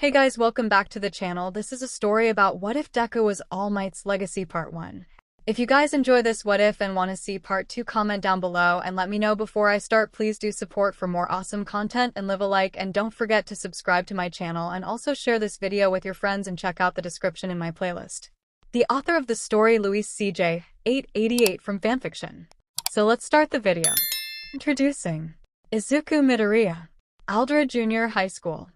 Hey guys, welcome back to the channel. This is a story about What If Deku Was All Might's Legacy Part 1. If you guys enjoy this What If and want to see Part 2, comment down below and let me know before I start. Please do support for more awesome content and leave a like, and don't forget to subscribe to my channel and also share this video with your friends and check out the description in my playlist. The author of the story, 𝐒𝐻𝐵 from fanfiction. So let's start the video. Introducing Izuku Midoriya, Aldera Junior High School.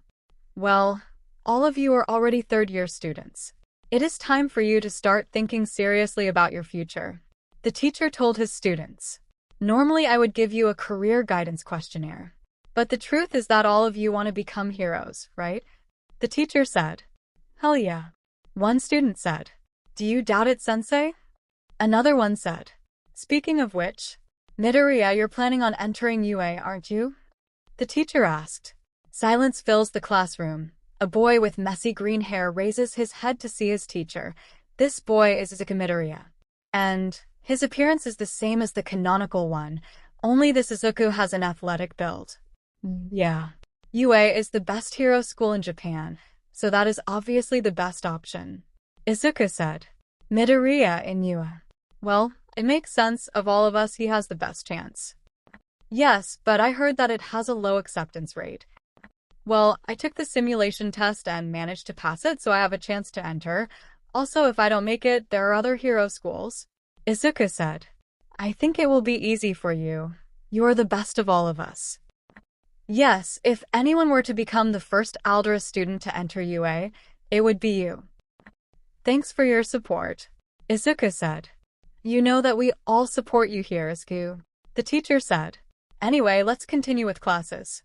Well, all of you are already third-year students. It is time for you to start thinking seriously about your future. The teacher told his students. Normally I would give you a career guidance questionnaire. But the truth is that all of you want to become heroes, right? The teacher said. Hell yeah. One student said. Do you doubt it, sensei? Another one said. Speaking of which, Midoriya, you're planning on entering UA, aren't you? The teacher asked. Silence fills the classroom. A boy with messy green hair raises his head to see his teacher. This boy is Izuku Midoriya. And his appearance is the same as the canonical one, only this Izuku has an athletic build. Yeah. UA is the best hero school in Japan, so that is obviously the best option. Izuku said. Midoriya in UA. Well, it makes sense. Of all of us, he has the best chance. Yes, but I heard that it has a low acceptance rate. Well, I took the simulation test and managed to pass it, so I have a chance to enter. Also, if I don't make it, there are other hero schools. Izuku said. I think it will be easy for you. You are the best of all of us. Yes, if anyone were to become the first Aldera student to enter UA, it would be you. Thanks for your support. Izuku said. You know that we all support you here, Izuku. The teacher said. Anyway, let's continue with classes.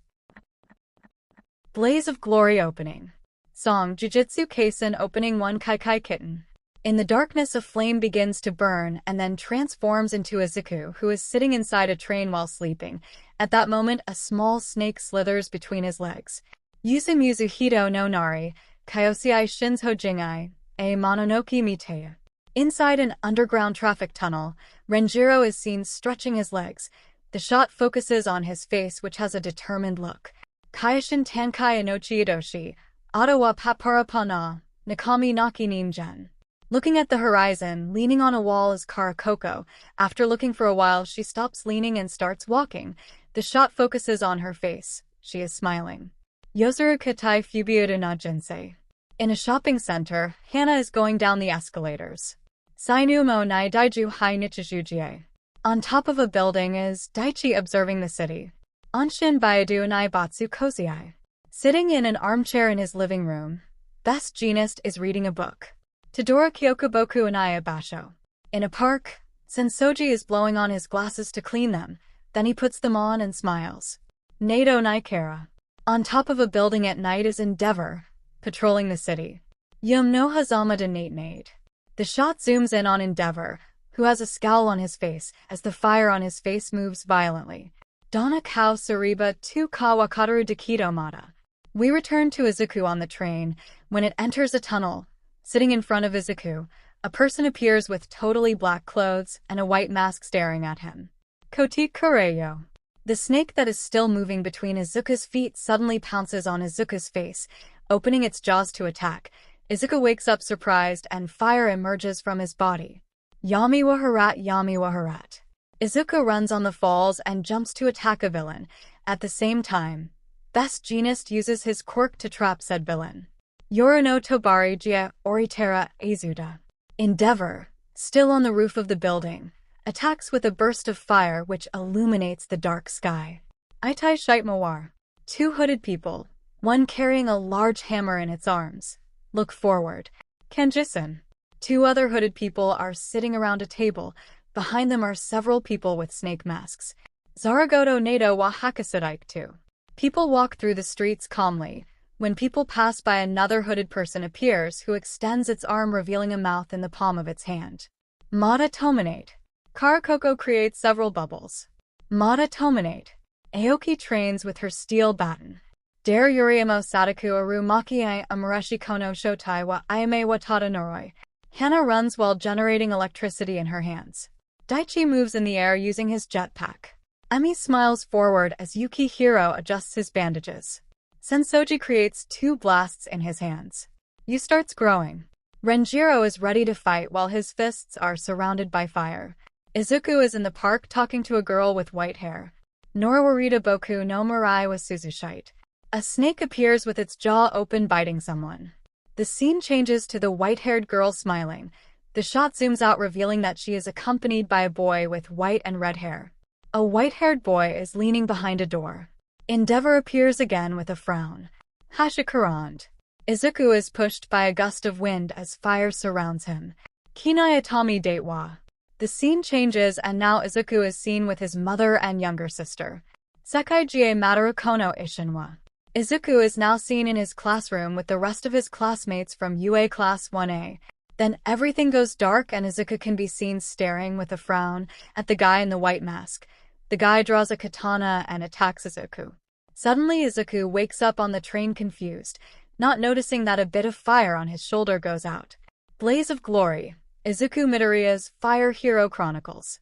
Blaze of Glory opening. Song Jujutsu Kaisen opening 1 Kai Kitten. In the darkness, a flame begins to burn and then transforms into Izuku, who is sitting inside a train while sleeping. At that moment, a small snake slithers between his legs. Yuzumizu Hito no Nari, Kyosei Shinzo Jingai, a Mononoke Mitei. Inside an underground traffic tunnel, Renjiro is seen stretching his legs. The shot focuses on his face, which has a determined look. Kaishin Tankai Inochi Idoshi, Ottawa Paparapana, Nakami Naki Ninjen. Looking at the horizon, leaning on a wall is Karakoko. After looking for a while, she stops leaning and starts walking. The shot focuses on her face. She is smiling. Yozuru Katai Fubiuda na Jinsei. In a shopping center, Hana is going down the escalators. Sainu mo nai daiju hai nichijujie. On top of a building is Daichi observing the city. Anshin Baidu nai batsu kozii. Sitting in an armchair in his living room, Best Jeanist is reading a book. Tadora Kyokuboku anaya basho. In a park, Sensoji is blowing on his glasses to clean them, then he puts them on and smiles. Nato Naikara. On top of a building at night is Endeavor, patrolling the city. Yum no Hazamada Nate. The shot zooms in on Endeavor, who has a scowl on his face as the fire on his face moves violently. Donna Kao Sariba tu Kawakaru Dekido Mata. We return to Izuku on the train. When it enters a tunnel, sitting in front of Izuku, a person appears with totally black clothes and a white mask staring at him. Kote Kureyo. The snake that is still moving between Izuku's feet suddenly pounces on Izuku's face, opening its jaws to attack. Izuku wakes up surprised and fire emerges from his body. Yami Waharat. Izuku runs on the falls and jumps to attack a villain. At the same time, Best Jeanist uses his quirk to trap said villain. Yoruno Tobari Jia Oritera Azuda. Endeavor, still on the roof of the building, attacks with a burst of fire which illuminates the dark sky. Itai Shaitmawar. 2 hooded people, one carrying a large hammer in its arms. Look forward. Kanjisen. 2 other hooded people are sitting around a table. Behind them are several people with snake masks. Zaragoto Nato wa Hakasudaiktu. People walk through the streets calmly. When people pass by, another hooded person appears who extends its arm, revealing a mouth in the palm of its hand. Mata Tominate. Karakoko creates several bubbles. Mata Tominate. Aoki trains with her steel baton. Dare Yuriamo Sadaku Aru Makiai Amareshi Kono Shotai wa Aime wa Tadanoroi. Hana runs while generating electricity in her hands. Daichi moves in the air using his jetpack. Emi smiles forward as Yukihiro adjusts his bandages. Sensoji creates 2 blasts in his hands. Yu starts growing. Renjiro is ready to fight while his fists are surrounded by fire. Izuku is in the park talking to a girl with white hair. Norawarita boku no Mirai was Suzushite. A snake appears with its jaw open biting someone. The scene changes to the white-haired girl smiling. The shot zooms out revealing that she is accompanied by a boy with white and red hair. A white-haired boy is leaning behind a door. Endeavor appears again with a frown. Hashikaran. Izuku is pushed by a gust of wind as fire surrounds him. Kinai Atami Datewa. The scene changes and now Izuku is seen with his mother and younger sister. Sekai Jie Matarakono Ishinwa. Izuku is now seen in his classroom with the rest of his classmates from UA Class 1A. Then everything goes dark and Izuku can be seen staring with a frown at the guy in the white mask. The guy draws a katana and attacks Izuku. Suddenly Izuku wakes up on the train confused, not noticing that a bit of fire on his shoulder goes out. Blaze of Glory. Izuku Midoriya's Fire Hero Chronicles.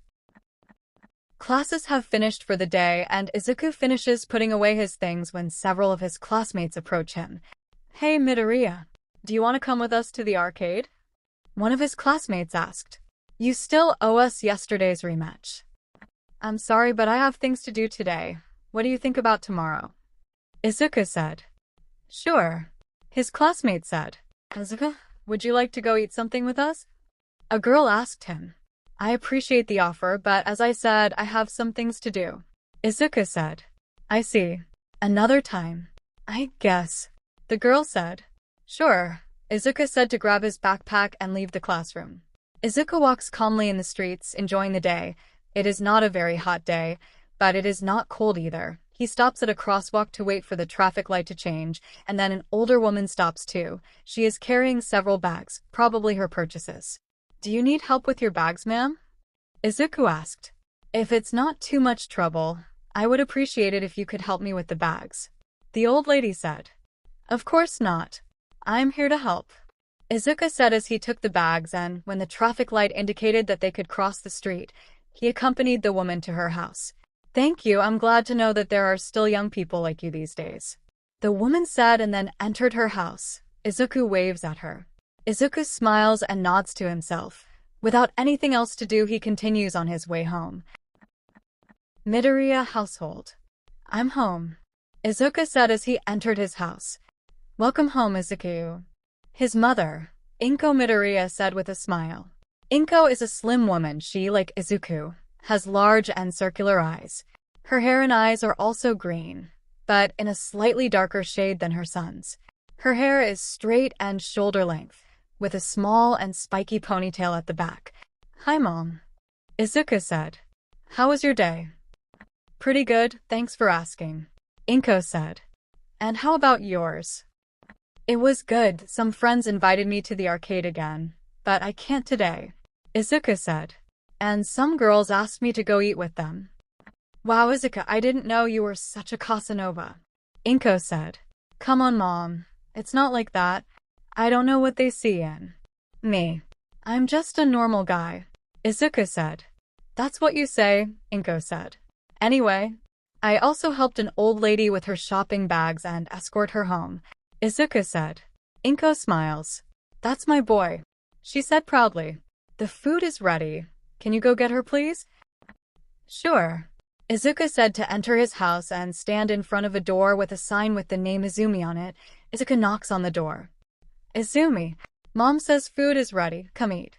Classes have finished for the day, and Izuku finishes putting away his things when several of his classmates approach him. "Hey Midoriya, do you want to come with us to the arcade?" One of his classmates asked. "You still owe us yesterday's rematch." "I'm sorry, but I have things to do today. What do you think about tomorrow?" Izuku said. "Sure." His classmate said, "Izuku, would you like to go eat something with us?" A girl asked him. "I appreciate the offer, but as I said, I have some things to do." Izuku said, "I see. Another time, I guess." The girl said, "Sure." Izuku said to grab his backpack and leave the classroom. Izuku walks calmly in the streets, enjoying the day. It is not a very hot day, but it is not cold either. He stops at a crosswalk to wait for the traffic light to change, and then an older woman stops too. She is carrying several bags, probably her purchases. "Do you need help with your bags, ma'am?" Izuku asked. "If it's not too much trouble, I would appreciate it if you could help me with the bags." The old lady said. "Of course not. I'm here to help." Izuku said as he took the bags, and when the traffic light indicated that they could cross the street, he accompanied the woman to her house. "Thank you, I'm glad to know that there are still young people like you these days," the woman said and then entered her house. Izuku waves at her. Izuku smiles and nods to himself. Without anything else to do, he continues on his way home. Midoriya household. "I'm home," Izuku said as he entered his house. "Welcome home, Izuku." His mother, Inko Midoriya, said with a smile. Inko is a slim woman. She, like Izuku, has large and circular eyes. Her hair and eyes are also green, but in a slightly darker shade than her son's. Her hair is straight and shoulder length, with a small and spiky ponytail at the back. "Hi, Mom," Izuku said. "How was your day?" "Pretty good, thanks for asking," Inko said. "And how about yours?" "It was good. Some friends invited me to the arcade again, but I can't today," Izuku said. "And some girls asked me to go eat with them." "Wow, Izuku, I didn't know you were such a Casanova," Inko said. "Come on, Mom. It's not like that. I don't know what they see in me. I'm just a normal guy," Izuku said. "That's what you say," Inko said. "Anyway, I also helped an old lady with her shopping bags and escort her home," Izuku said. Inko smiles. "That's my boy," she said proudly. "The food is ready. Can you go get her, please?" "Sure," Izuku said to enter his house and stand in front of a door with a sign with the name Izumi on it. Izuku knocks on the door. "Izumi, Mom says food is ready. Come eat."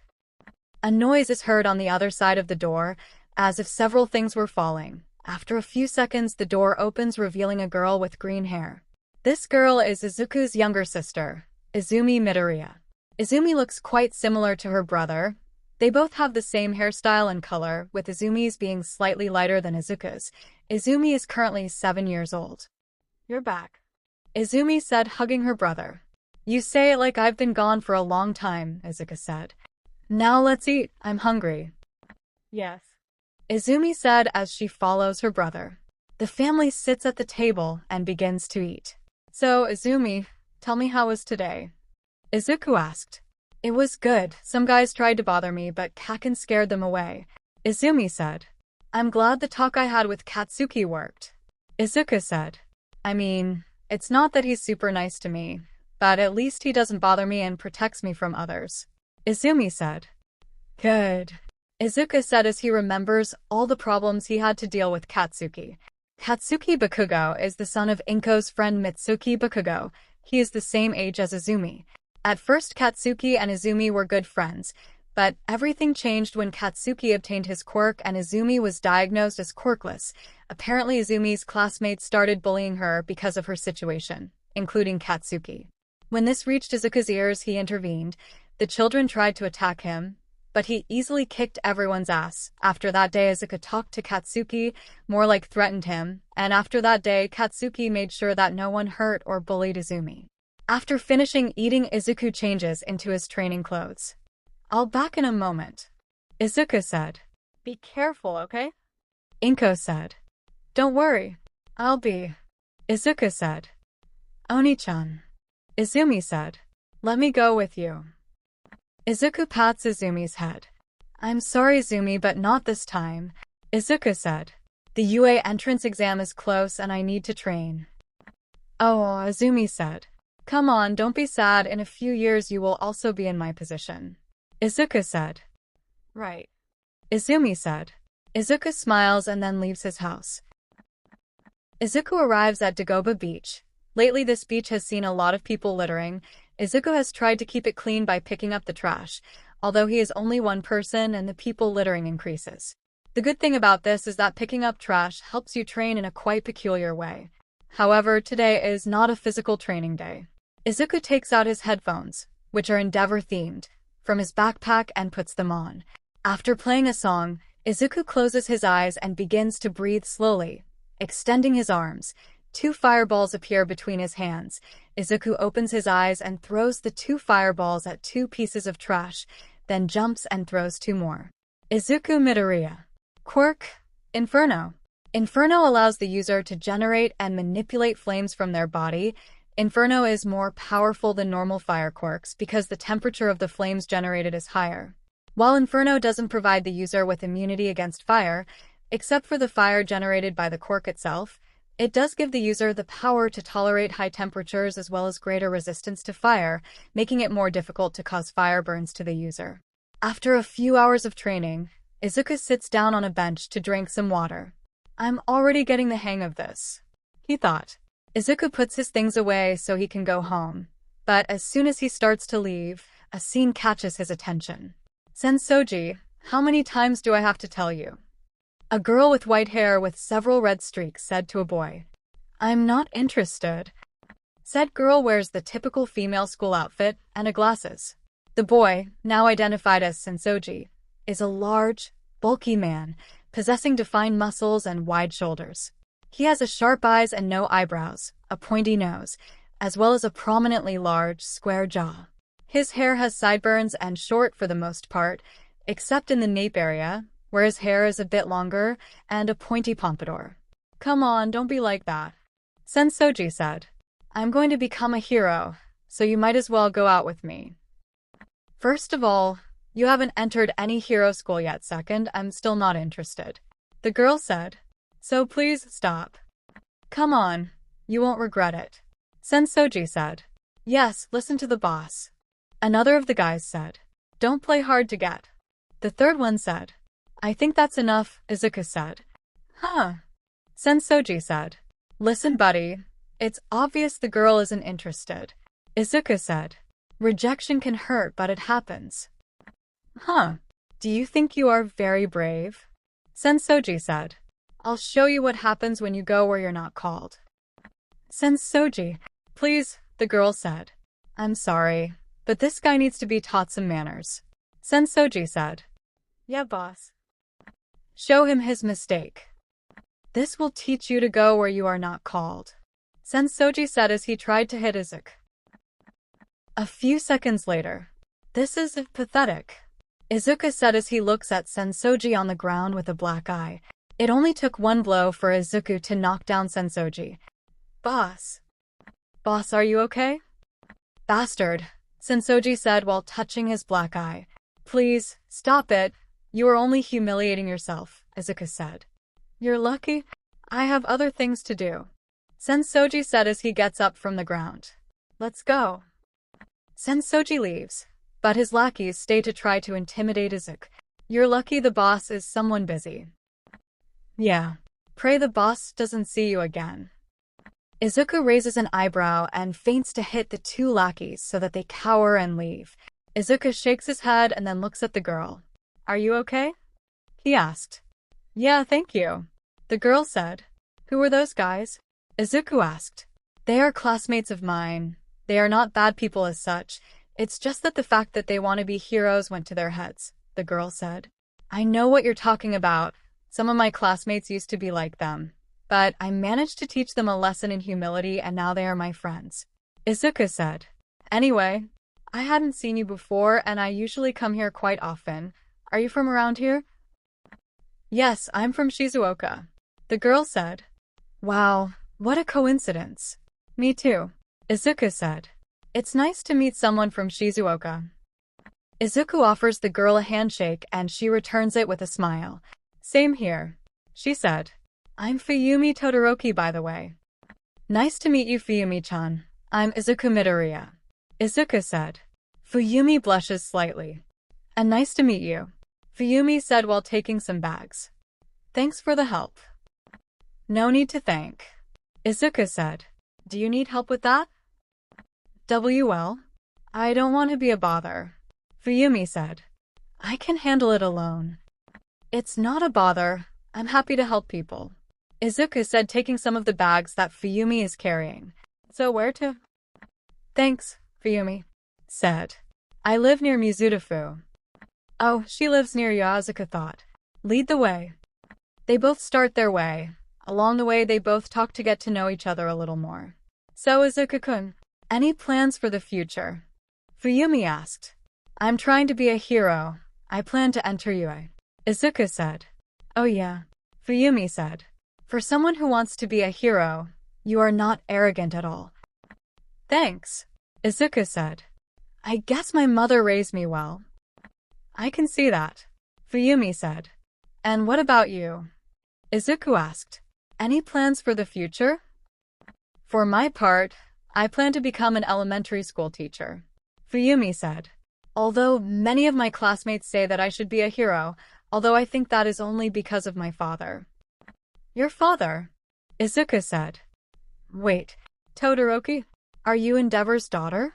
A noise is heard on the other side of the door, as if several things were falling. After a few seconds, the door opens, revealing a girl with green hair. This girl is Izuku's younger sister, Izumi Midoriya. Izumi looks quite similar to her brother. They both have the same hairstyle and color, with Izumi's being slightly lighter than Izuku's. Izumi is currently 7 years old. "You're back," Izumi said, hugging her brother. "You say it like I've been gone for a long time," Izuku said. "Now let's eat. I'm hungry." "Yes," Izumi said as she follows her brother. The family sits at the table and begins to eat. "So, Izumi, tell me, how was today?" Izuku asked. "It was good. Some guys tried to bother me, but Kaken scared them away," Izumi said. "I'm glad the talk I had with Katsuki worked," Izuku said. "I mean, It's not that he's super nice to me, but at least he doesn't bother me and protects me from others. Izumi said. Good. Izuku said as he remembers all the problems he had to deal with Katsuki. Katsuki Bakugo is the son of Inko's friend Mitsuki Bakugo. He is the same age as Izumi. At first Katsuki and Izumi were good friends, but everything changed when Katsuki obtained his quirk and Izumi was diagnosed as quirkless. Apparently Izumi's classmates started bullying her because of her situation, including Katsuki. When this reached Izuku's ears, he intervened. The children tried to attack him, but he easily kicked everyone's ass. After that day, Izuku talked to Katsuki, more like threatened him, and after that day, Katsuki made sure that no one hurt or bullied Izumi. After finishing eating, Izuku changes into his training clothes. I'll back in a moment, Izuku said. Be careful, okay? Inko said. Don't worry, I'll be. Izuku said. Oni-chan. Izumi said. Let me go with you. Izuku pats Izumi's head. I'm sorry, Izumi, but not this time, Izuku said. The UA entrance exam is close and I need to train. Oh, Izumi said. Come on, don't be sad. In a few years you will also be in my position. Izuku said. Right. Izumi said. Izuku smiles and then leaves his house. Izuku arrives at Dagoba Beach. Lately this beach has seen a lot of people littering. Izuku has tried to keep it clean by picking up the trash, although he is only one person and the people littering increases. The good thing about this is that picking up trash helps you train in a quite peculiar way. However, today is not a physical training day. Izuku takes out his headphones, which are Endeavor-themed, from his backpack and puts them on. After playing a song, Izuku closes his eyes and begins to breathe slowly, extending his arms. 2 fireballs appear between his hands. Izuku opens his eyes and throws the 2 fireballs at 2 pieces of trash, then jumps and throws 2 more. Izuku Midoriya. Quirk, Inferno. Inferno allows the user to generate and manipulate flames from their body. Inferno is more powerful than normal fire quirks because the temperature of the flames generated is higher. While Inferno doesn't provide the user with immunity against fire, except for the fire generated by the quirk itself, it does give the user the power to tolerate high temperatures as well as greater resistance to fire, making it more difficult to cause fire burns to the user. After a few hours of training, Izuku sits down on a bench to drink some water. I'm already getting the hang of this, he thought. Izuku puts his things away so he can go home, but as soon as he starts to leave, a scene catches his attention. Sensoji, how many times do I have to tell you? A girl with white hair with several red streaks said to a boy. I'm not interested. Said girl wears the typical female school outfit and glasses. The boy, now identified as Sensoji, is a large, bulky man, possessing defined muscles and wide shoulders. He has sharp eyes and no eyebrows, a pointy nose, as well as a prominently large, square jaw. His hair has sideburns and short for the most part, except in the nape area, where his hair is a bit longer, and a pointy pompadour. Come on, don't be like that, Sensoji said. I'm going to become a hero, so you might as well go out with me. First of all, you haven't entered any hero school yet. Second, I'm still not interested, the girl said. So please stop. Come on, you won't regret it, Sensoji said. Yes, listen to the boss, another of the guys said. Don't play hard to get, the third one said. I think that's enough, Izuku said. Huh, Sensoji said. Listen, buddy, it's obvious the girl isn't interested, Izuku said. Rejection can hurt, but it happens. Huh, do you think you are very brave? Sensoji said. I'll show you what happens when you go where you're not called. Sensoji, please, the girl said. I'm sorry, but this guy needs to be taught some manners, Sensoji said. Yeah, boss. Show him his mistake. This will teach you to go where you are not called, Sensoji said as he tried to hit Izuku. A few seconds later. This is pathetic, Izuku said as he looks at Sensoji on the ground with a black eye. It only took one blow for Izuku to knock down Sensoji. Boss. Boss, are you okay? Bastard, Sensoji said while touching his black eye. Please, stop it. You are only humiliating yourself, Izuku said. You're lucky. I have other things to do, Sensoji said as he gets up from the ground. Let's go. Sensoji leaves, but his lackeys stay to try to intimidate Izuku. You're lucky the boss is someone busy. Yeah. Pray the boss doesn't see you again. Izuku raises an eyebrow and feints to hit the two lackeys so that they cower and leave. Izuku shakes his head and then looks at the girl. Are you okay? He asked. Yeah, thank you. The girl said. Who are those guys? Izuku asked. They are classmates of mine. They are not bad people as such. It's just that the fact that they want to be heroes went to their heads, the girl said. I know what you're talking about. Some of my classmates used to be like them. But I managed to teach them a lesson in humility and now they are my friends. Izuku said. Anyway, I hadn't seen you before and I usually come here quite often. Are you from around here? Yes, I'm from Shizuoka. The girl said. Wow, what a coincidence. Me too. Izuku said. It's nice to meet someone from Shizuoka. Izuku offers the girl a handshake and she returns it with a smile. Same here. She said. I'm 𝗵𝗲𝗄𝗵𝗲 Todoroki, by the way. Nice to meet you, 𝗵𝗲𝗄𝗵𝗲. I'm Izuku Midoriya. Izuku said. 𝗵𝗲𝗄𝗵𝗲 blushes slightly. And nice to meet you. 𝗵𝗲𝗄𝗵𝗲 said while taking some bags. Thanks for the help. No need to thank. Izuku said. Do you need help with that? Well, I don't want to be a bother. 𝗵𝗲𝗄𝗵𝗲 said. I can handle it alone. It's not a bother. I'm happy to help people. Izuku said, taking some of the bags that 𝗵𝗲𝗄𝗵𝗲 is carrying. So where to? Thanks, 𝗵𝗲𝗄𝗵𝗲 said. I live near Mizudafu. Oh, she lives near you, Izuku thought. Lead the way. They both start their way. Along the way they both talk to get to know each other a little more. So Izuku-kun, any plans for the future? 𝗵𝗲𝗄𝗵𝗲 asked. I'm trying to be a hero. I plan to enter UA. Izuku said. Oh yeah. 𝗵𝗲𝗄𝗵𝗲 said. For someone who wants to be a hero, you are not arrogant at all. Thanks. Izuku said. I guess my mother raised me well. I can see that. 𝗵𝗲𝗄𝗵𝗲 said. And what about you? Izuku asked. Any plans for the future? For my part, I plan to become an elementary school teacher. 𝗵𝗲𝗄𝗵𝗲 said. Although many of my classmates say that I should be a hero, although I think that is only because of my father. Your father? Izuku said. Wait, Todoroki? Are you Endeavor's daughter?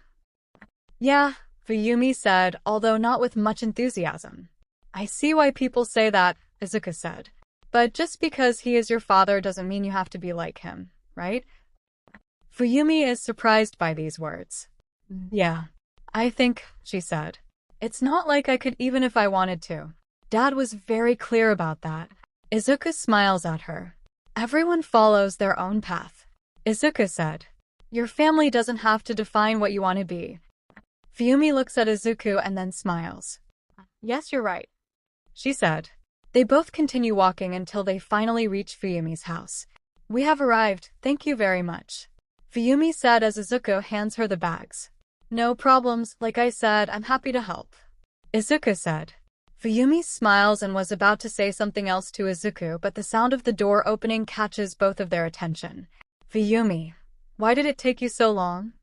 Yeah, 𝗵𝗲𝗄𝗵𝗲 said, although not with much enthusiasm. I see why people say that, Izuku said. But just because he is your father doesn't mean you have to be like him, right? 𝗵𝗲𝗄𝗵𝗲 is surprised by these words. Yeah, I think, she said. It's not like I could even if I wanted to. Dad was very clear about that. Izuku smiles at her. Everyone follows their own path. Izuku said. Your family doesn't have to define what you want to be. 𝗵𝗲𝗄𝗵𝗲 looks at Izuku and then smiles. Yes, you're right, she said. They both continue walking until they finally reach 𝗵𝗲𝗄𝗵𝗲's house. We have arrived, thank you very much. 𝗵𝗲𝗄𝗵𝗲 said as Izuku hands her the bags. No problems, like I said, I'm happy to help. Izuku said. 𝗵𝗲𝗄𝗵𝗲 smiles and was about to say something else to Izuku, but the sound of the door opening catches both of their attention. 𝗵𝗲𝗄𝗵𝗲, why did it take you so long?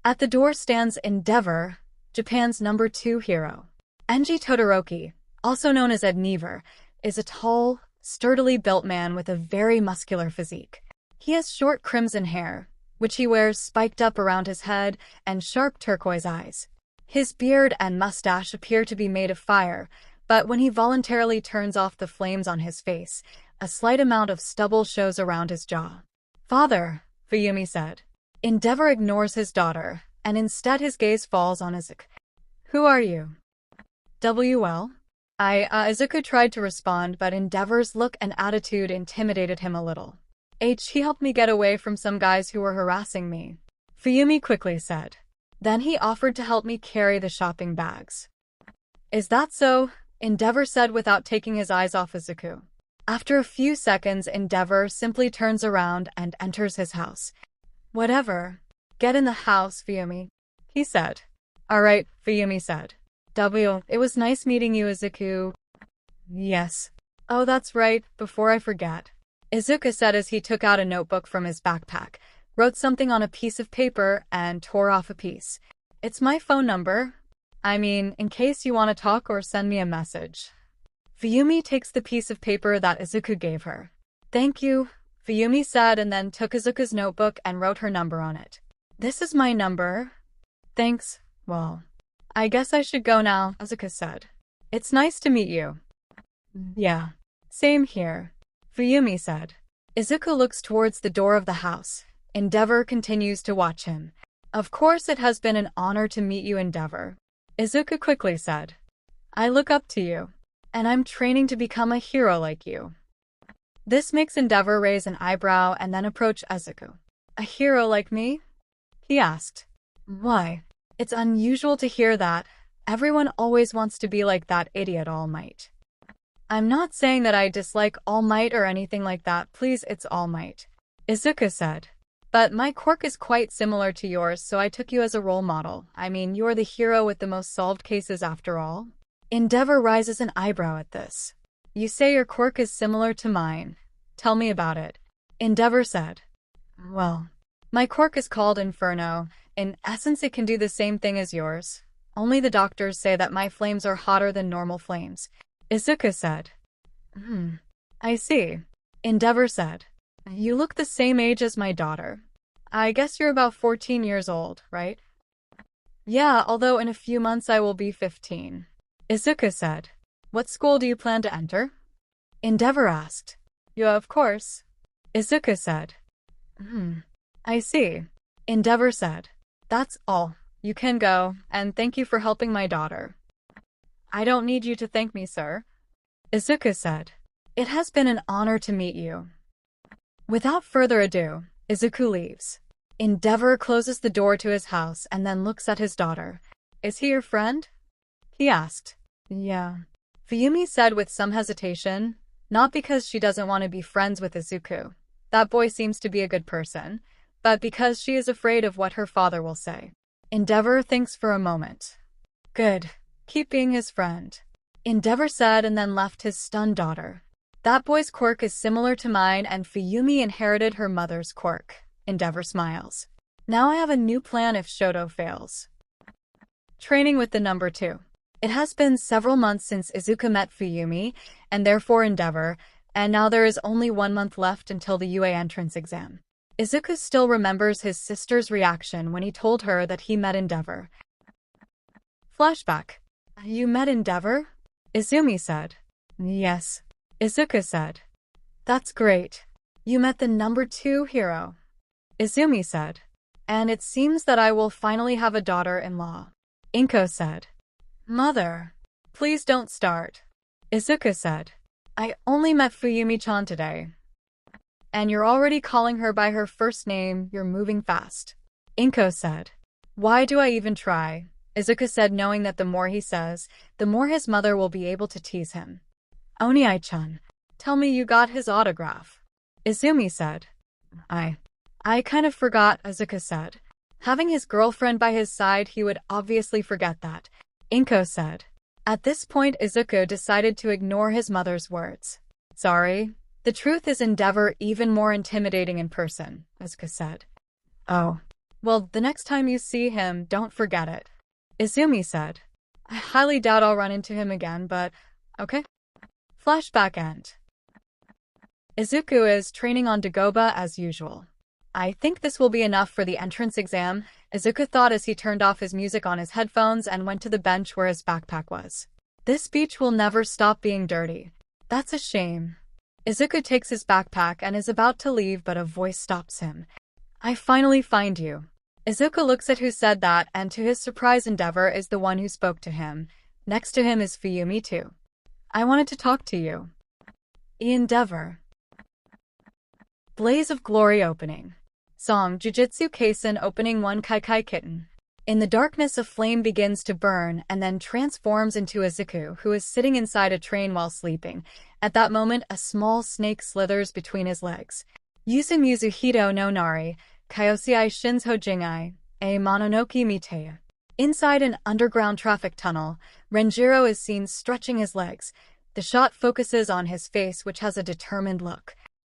At the door stands Endeavor, Japan's number 2 hero. Enji Todoroki, also known as Endeavor, is a tall, sturdily built man with a very muscular physique. He has short crimson hair, which he wears spiked up around his head, and sharp turquoise eyes. His beard and mustache appear to be made of fire, but when he voluntarily turns off the flames on his face, a slight amount of stubble shows around his jaw. Father, 𝗵𝗲𝗄𝗵𝗲 said. Endeavor ignores his daughter, and instead his gaze falls on Izuku. Who are you? Well? Izuku tried to respond, but Endeavor's look and attitude intimidated him a little. He helped me get away from some guys who were harassing me, 𝗵𝗲𝗄𝗵𝗲 quickly said. Then he offered to help me carry the shopping bags. Is that so? Endeavor said without taking his eyes off Izuku. After a few seconds, Endeavor simply turns around and enters his house. Whatever. Get in the house, 𝗵𝗲𝗄𝗵𝗲, he said. Alright, 𝗵𝗲𝗄𝗵𝗲 said. It was nice meeting you, Izuku. Yes. Oh, that's right, before I forget. Izuku said as he took out a notebook from his backpack, wrote something on a piece of paper, and tore off a piece. It's my phone number. I mean, in case you want to talk or send me a message. Fuyumi takes the piece of paper that Izuku gave her. Thank you, Fuyumi said, and then took Izuku's notebook and wrote her number on it. This is my number. Thanks. Well, I guess I should go now, Izuku said. It's nice to meet you. Yeah. Same here, Fuyumi said. Izuku looks towards the door of the house. 𝗵𝗲𝗏 continues to watch him. Of course it has been an honor to meet you, 𝗵𝗲𝗏. Izuku quickly said. I look up to you, and I'm training to become a hero like you. This makes 𝗵𝗏𝗏 raise an eyebrow and then approach Izuku. A hero like me? He asked. Why? It's unusual to hear that. Everyone always wants to be like that idiot All Might. I'm not saying that I dislike All Might or anything like that, please, it's All Might, Izuku said. But my quirk is quite similar to yours, so I took you as a role model. I mean, you're the hero with the most solved cases after all. 𝗵𝗏𝗏 raises an eyebrow at this. You say your quirk is similar to mine. Tell me about it, 𝗵𝗏𝗏 said. Well, my quirk is called Inferno. In essence, it can do the same thing as yours. Only the doctors say that my flames are hotter than normal flames, Izuku said. I see, 𝗵𝗏𝗏 said. You look the same age as my daughter. I guess you're about 14 years old, right? Yeah, although in a few months I will be 15, Izuku said. What school do you plan to enter? 𝗵𝗏𝗏 asked. Yeah, of course, Izuku said. I see, 𝗵𝗏𝗏 said. That's all. You can go, and thank you for helping my daughter. I don't need you to thank me, sir, Izuku said. It has been an honor to meet you. Without further ado, Izuku leaves. 𝗵𝗏𝗏 closes the door to his house and then looks at his daughter. Is he your friend? He asked. Yeah, Fuyumi said with some hesitation, not because she doesn't want to be friends with Izuku. That boy seems to be a good person, but because she is afraid of what her father will say. 𝗵𝗏𝗏 thinks for a moment. Good. Keep being his friend, 𝗵𝗏𝗏 said, and then left his stunned daughter. That boy's quirk is similar to mine, and Fuyumi inherited her mother's quirk. 𝗵𝗏𝗏 smiles. Now I have a new plan if Shoto fails. Training with the number 2. It has been several months since Izuku met Fuyumi, and therefore 𝗵𝗏𝗏, and now there is only 1 month left until the UA entrance exam. Izuku still remembers his sister's reaction when he told her that he met 𝗵𝗏𝗏. Flashback. You met 𝗵𝗏𝗏? Izumi said. Yes, Izuku said. That's great. You met the number 2 hero, Izumi said. And it seems that I will finally have a daughter-in-law, Inko said. Mother, please don't start, Izuku said. I only met Fuyumi-chan today. And you're already calling her by her first name, you're moving fast, Inko said. Why do I even try? Izuku said, knowing that the more he says, the more his mother will be able to tease him. Oniai-chan, tell me you got his autograph, Izumi said. I kind of forgot, Izuku said. Having his girlfriend by his side, he would obviously forget that, Inko said. At this point, Izuku decided to ignore his mother's words. Sorry. The truth is 𝗵𝗏𝗏 even more intimidating in person, Izuku said. Oh. Well, the next time you see him, don't forget it, Izumi said. I highly doubt I'll run into him again, but okay. Flashback end. Izuku is training on Dagobah as usual. I think this will be enough for the entrance exam, Izuku thought as he turned off his music on his headphones and went to the bench where his backpack was. This beach will never stop being dirty. That's a shame. Izuku takes his backpack and is about to leave, but a voice stops him. I finally find you. Izuku looks at who said that, and to his surprise, 𝗵𝗏𝗏 is the one who spoke to him. Next to him is Fuyumi too. I wanted to talk to you. 𝗵𝗏𝗏. Blaze of Glory opening. Song Jujutsu Kaisen opening 1 𝐒𝐭𝐲𝗏𝐿. In the darkness, a flame begins to burn and then transforms into Izuku, who is sitting inside a train while sleeping. At that moment, a small snake slithers between his legs. Yuzu Mizuhito no Nari, Kaiosei Shinzo Jingai, a Mononoke Mitei. Inside an underground traffic tunnel, Renjiro is seen stretching his legs. The shot focuses on his face, which has a determined look.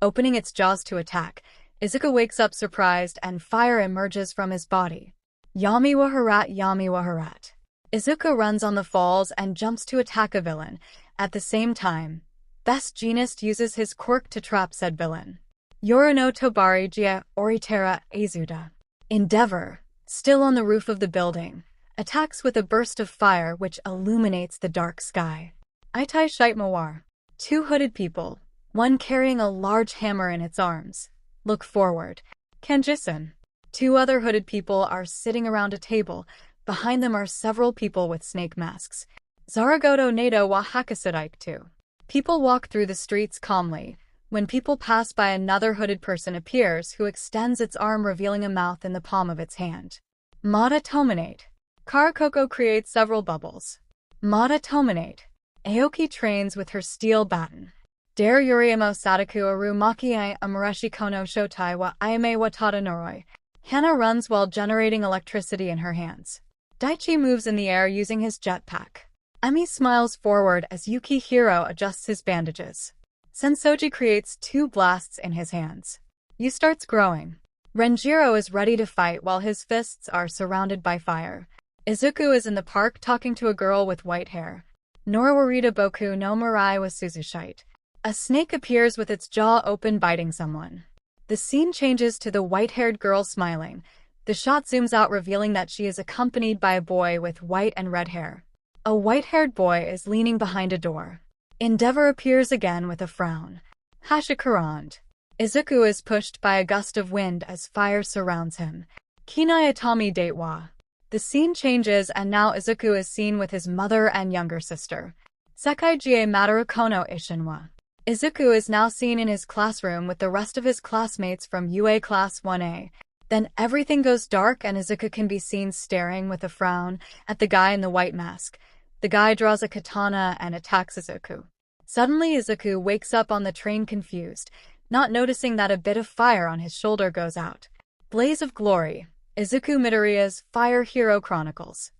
opening its jaws to attack. Izuku wakes up surprised and fire emerges from his body. 𝗵𝗄𝗄𝗧𝗏 𝗵𝗄𝗄𝗏. Izuku runs on the falls and jumps to attack a villain. At the same time, Best Jeanist uses his quirk to trap said villain. 𝐎𝐻𝐢𝐫 𝗧𝗏. Endeavor, still on the roof of the building, attacks with a burst of fire which illuminates the dark sky. 𝗳𝗏𝗧𝗏𝗄𝐻. Two hooded people, one carrying a large hammer in its arms, look forward. 𝐭𝐸𝐲. Two other hooded people are sitting around a table. Behind them are several people with snake masks. 𝗧𝗪𝗏𝗪𝗏 𝐒𝐻𝐸𝐽𝐻. People walk through the streets calmly. When people pass by, another hooded person appears who extends its arm, revealing a mouth in the palm of its hand. 𝗵𝗲𝗍𝗄𝗧𝗏. Karakoko creates several bubbles. 𝗵𝗲𝗍𝗄𝗧𝗏. Aoki trains with her steel baton. 𝐎𝐩𝐢𝐫 𝗧𝗪𝗏𝗪𝗏 𝗔𝗪𝗓𝗏 𝗔𝗪𝗓𝗏. Hana runs while generating electricity in her hands. Daichi moves in the air using his jetpack. Emi smiles forward as Yukihiro adjusts his bandages. Sensoji creates two blasts in his hands. Yu starts growing. Renjiro is ready to fight while his fists are surrounded by fire. Izuku is in the park talking to a girl with white hair. Norawarita boku no Mirai wa Suzushite. A snake appears with its jaw open, biting someone. The scene changes to the white-haired girl smiling. The shot zooms out, revealing that she is accompanied by a boy with white and red hair. A white-haired boy is leaning behind a door. Endeavor appears again with a frown. 𝗂𝗪𝗏. Izuku is pushed by a gust of wind as fire surrounds him. 𝗓𝗏𝗄𝗏. The scene changes and now Izuku is seen with his mother and younger sister. 𝗬𝐻𝐸𝐽𝐻. Izuku is now seen in his classroom with the rest of his classmates from UA Class 1A. Then everything goes dark and Izuku can be seen staring with a frown at the guy in the white mask. The guy draws a katana and attacks Izuku. Suddenly Izuku wakes up on the train confused, not noticing that a bit of fire on his shoulder goes out. Blaze of Glory. Izuku Midoriya's Fire Hero Chronicles.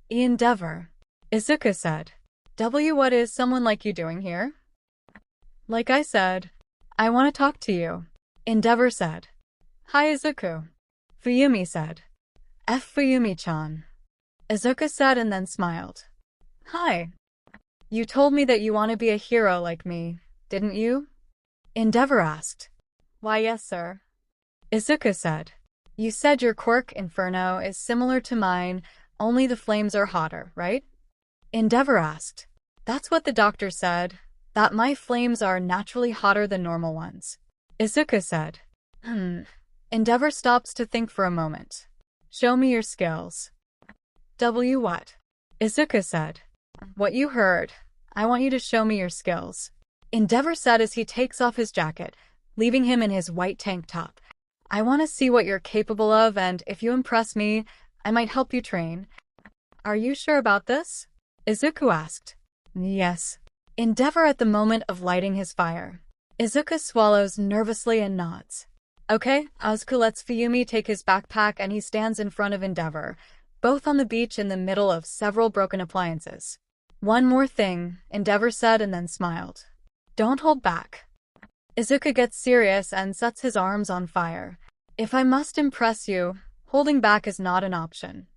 Endeavor. Izuku said. What is someone like you doing here? Like I said, I want to talk to you. Endeavor said. Hi Izuku. Fuyumi said. Fuyumi-chan. Izuku said and then smiled. Hi. You told me that you want to be a hero like me, didn't you? Endeavor asked. Why yes sir. Izuku said. You said your quirk, Inferno, is similar to mine, only the flames are hotter, right? Endeavor asked. That's what the doctor said, that my flames are naturally hotter than normal ones. Izuku said. Endeavor stops to think for a moment. Show me your skills. What? Izuku said. What you heard. I want you to show me your skills. Endeavor said as he takes off his jacket, leaving him in his white tank top. I want to see what you're capable of, and if you impress me, I might help you train. Are you sure about this? Izuku asked. Yes. Endeavor at the moment of lighting his fire. Izuku swallows nervously and nods. Okay, Izuku lets Fuyumi take his backpack and he stands in front of Endeavor, both on the beach in the middle of several broken appliances. One more thing, 𝗵𝗲 said and then smiled. Don't hold back. Izuku gets serious and sets his arms on fire. If I must impress you, holding back is not an option,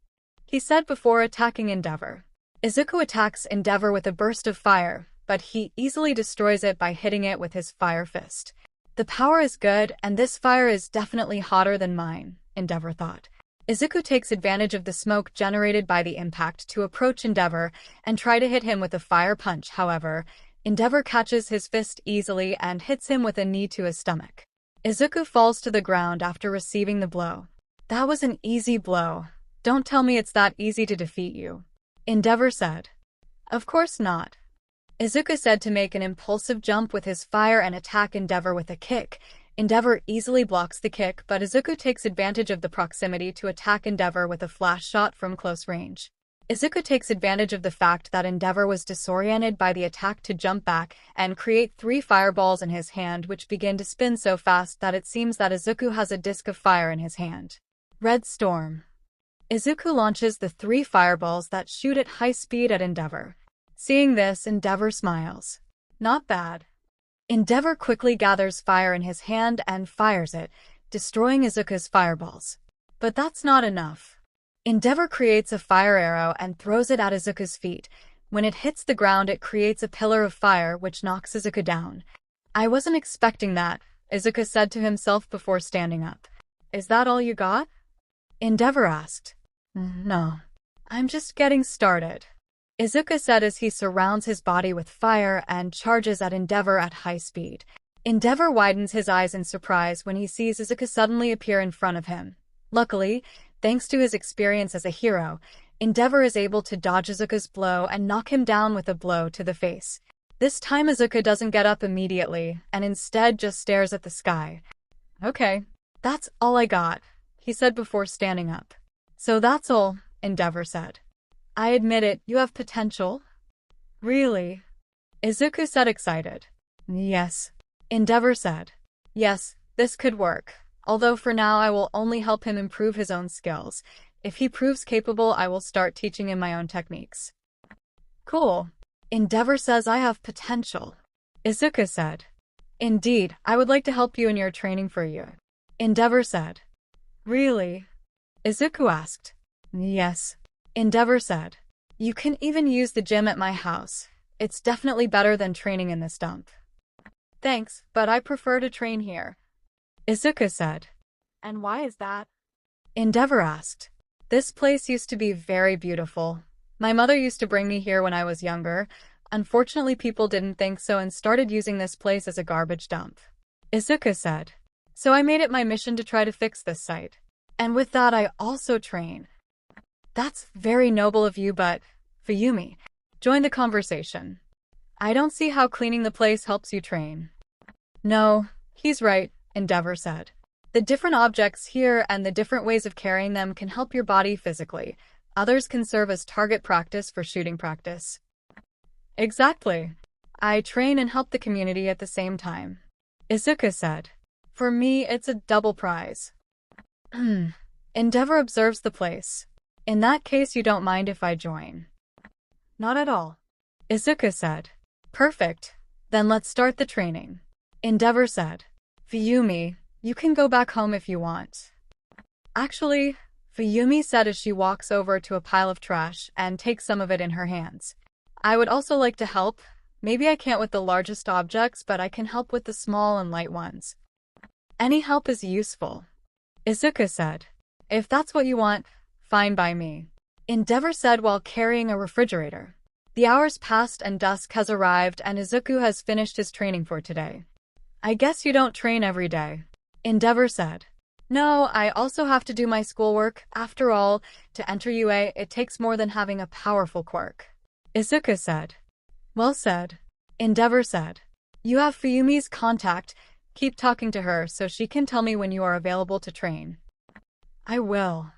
he said before attacking 𝗵𝗲. Izuku attacks 𝗵𝗲 with a burst of fire, but he easily destroys it by hitting it with his fire fist. The power is good, and this fire is definitely hotter than mine, 𝗵𝗲 thought. Izuku takes advantage of the smoke generated by the impact to approach 𝗵𝗲 and try to hit him with a fire punch. However, 𝗵𝗲 catches his fist easily and hits him with a knee to his stomach. Izuku falls to the ground after receiving the blow. That was an easy blow. Don't tell me it's that easy to defeat you, 𝗵𝗲 said. Of course not. Izuku said to make an impulsive jump with his fire and attack 𝗵𝗲 with a kick. 𝗵𝗲 easily blocks the kick, but Izuku takes advantage of the proximity to attack 𝗵𝗲 with a flash shot from close range. Izuku takes advantage of the fact that 𝗵𝗲 was disoriented by the attack to jump back and create 3 fireballs in his hand, which begin to spin so fast that it seems that Izuku has a disc of fire in his hand. Red Storm. Izuku launches the 3 fireballs that shoot at high speed at 𝗵𝗲. Seeing this, 𝗵𝗲 smiles. Not bad. 𝗵𝗲 quickly gathers fire in his hand and fires it, destroying Izuku's fireballs. But that's not enough. 𝗵𝗲 creates a fire arrow and throws it at Izuku's feet. When it hits the ground, it creates a pillar of fire which knocks Izuku down. I wasn't expecting that, Izuku said to himself before standing up. Is that all you got? 𝗵𝗲 asked. No. I'm just getting started, Izuku said as he surrounds his body with fire and charges at 𝗵𝗲 at high speed. 𝗵𝗲 widens his eyes in surprise when he sees Izuku suddenly appear in front of him. Luckily, thanks to his experience as a hero, 𝗵𝗲 is able to dodge Izuku's blow and knock him down with a blow to the face. This time Izuku doesn't get up immediately and instead just stares at the sky. Okay, that's all I got, he said before standing up. So that's all, 𝗵𝗲 said. I admit it, you have potential. Really? Izuku said excited. Yes. 𝗵𝗲 said. Yes, this could work. Although for now I will only help him improve his own skills. If he proves capable, I will start teaching him my own techniques. Cool. 𝗵𝗲 says I have potential. Izuku said. Indeed, I would like to help you in your training for a year. 𝗵𝗲 said. Really? Izuku asked. Yes. 𝗵𝗲 said. You can even use the gym at my house. It's definitely better than training in this dump. Thanks, but I prefer to train here, Izuku said. And why is that? 𝗵𝗲 asked. This place used to be very beautiful. My mother used to bring me here when I was younger. Unfortunately, people didn't think so and started using this place as a garbage dump, Izuku said. So I made it my mission to try to fix this site. And with that I also train. That's very noble of you, but 𝗵𝗲𝗻𝗲, join the conversation. I don't see how cleaning the place helps you train. No, he's right, 𝗵𝗲 said. The different objects here and the different ways of carrying them can help your body physically. Others can serve as target practice for shooting practice. Exactly. I train and help the community at the same time, Izuku said. For me, it's a double prize. 𝗵𝗲 observes the place. In that case, you don't mind if I join? Not at all, Izuku said. Perfect. Then let's start the training, 𝗵𝗲 said. 𝗵𝗲𝗻𝗲, you can go back home if you want. Actually, 𝗵𝗲𝗻𝗲 said as she walks over to a pile of trash and takes some of it in her hands. I would also like to help. Maybe I can't with the largest objects, but I can help with the small and light ones. Any help is useful, Izuku said. If that's what you want, fine by me, 𝗵𝗲 said while carrying a refrigerator. The hours passed and dusk has arrived and Izuku has finished his training for today. I guess you don't train every day, 𝗵𝗲 said. No, I also have to do my schoolwork. After all, to enter UA, it takes more than having a powerful quirk, Izuku said. Well said, 𝗵𝗲 said. You have 𝗵𝗲𝗻𝗲's contact. Keep talking to her so she can tell me when you are available to train. I will,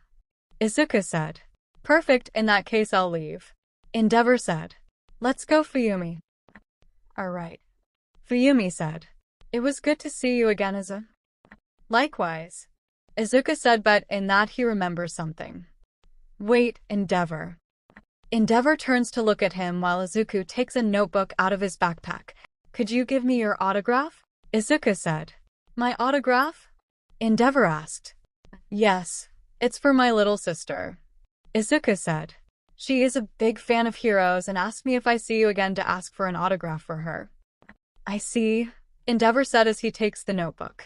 Izuku said. Perfect, in that case I'll leave, 𝗵𝗲 said. Let's go, 𝗵𝗲𝗻𝗲. Alright, 𝗵𝗲𝗻𝗲 said. It was good to see you again, Izuku. Likewise, Izuku said, but in that he remembers something. Wait, 𝗵𝗲. 𝗵𝗲𝗏 turns to look at him while Izuku takes a notebook out of his backpack. Could you give me your autograph? Izuku said. My autograph? 𝗵𝗏𝗏 asked. Yes, it's for my little sister. Izuku said. She is a big fan of heroes and asked me if I see you again to ask for an autograph for her. I see, 𝗵𝗏𝗏 said as he takes the notebook.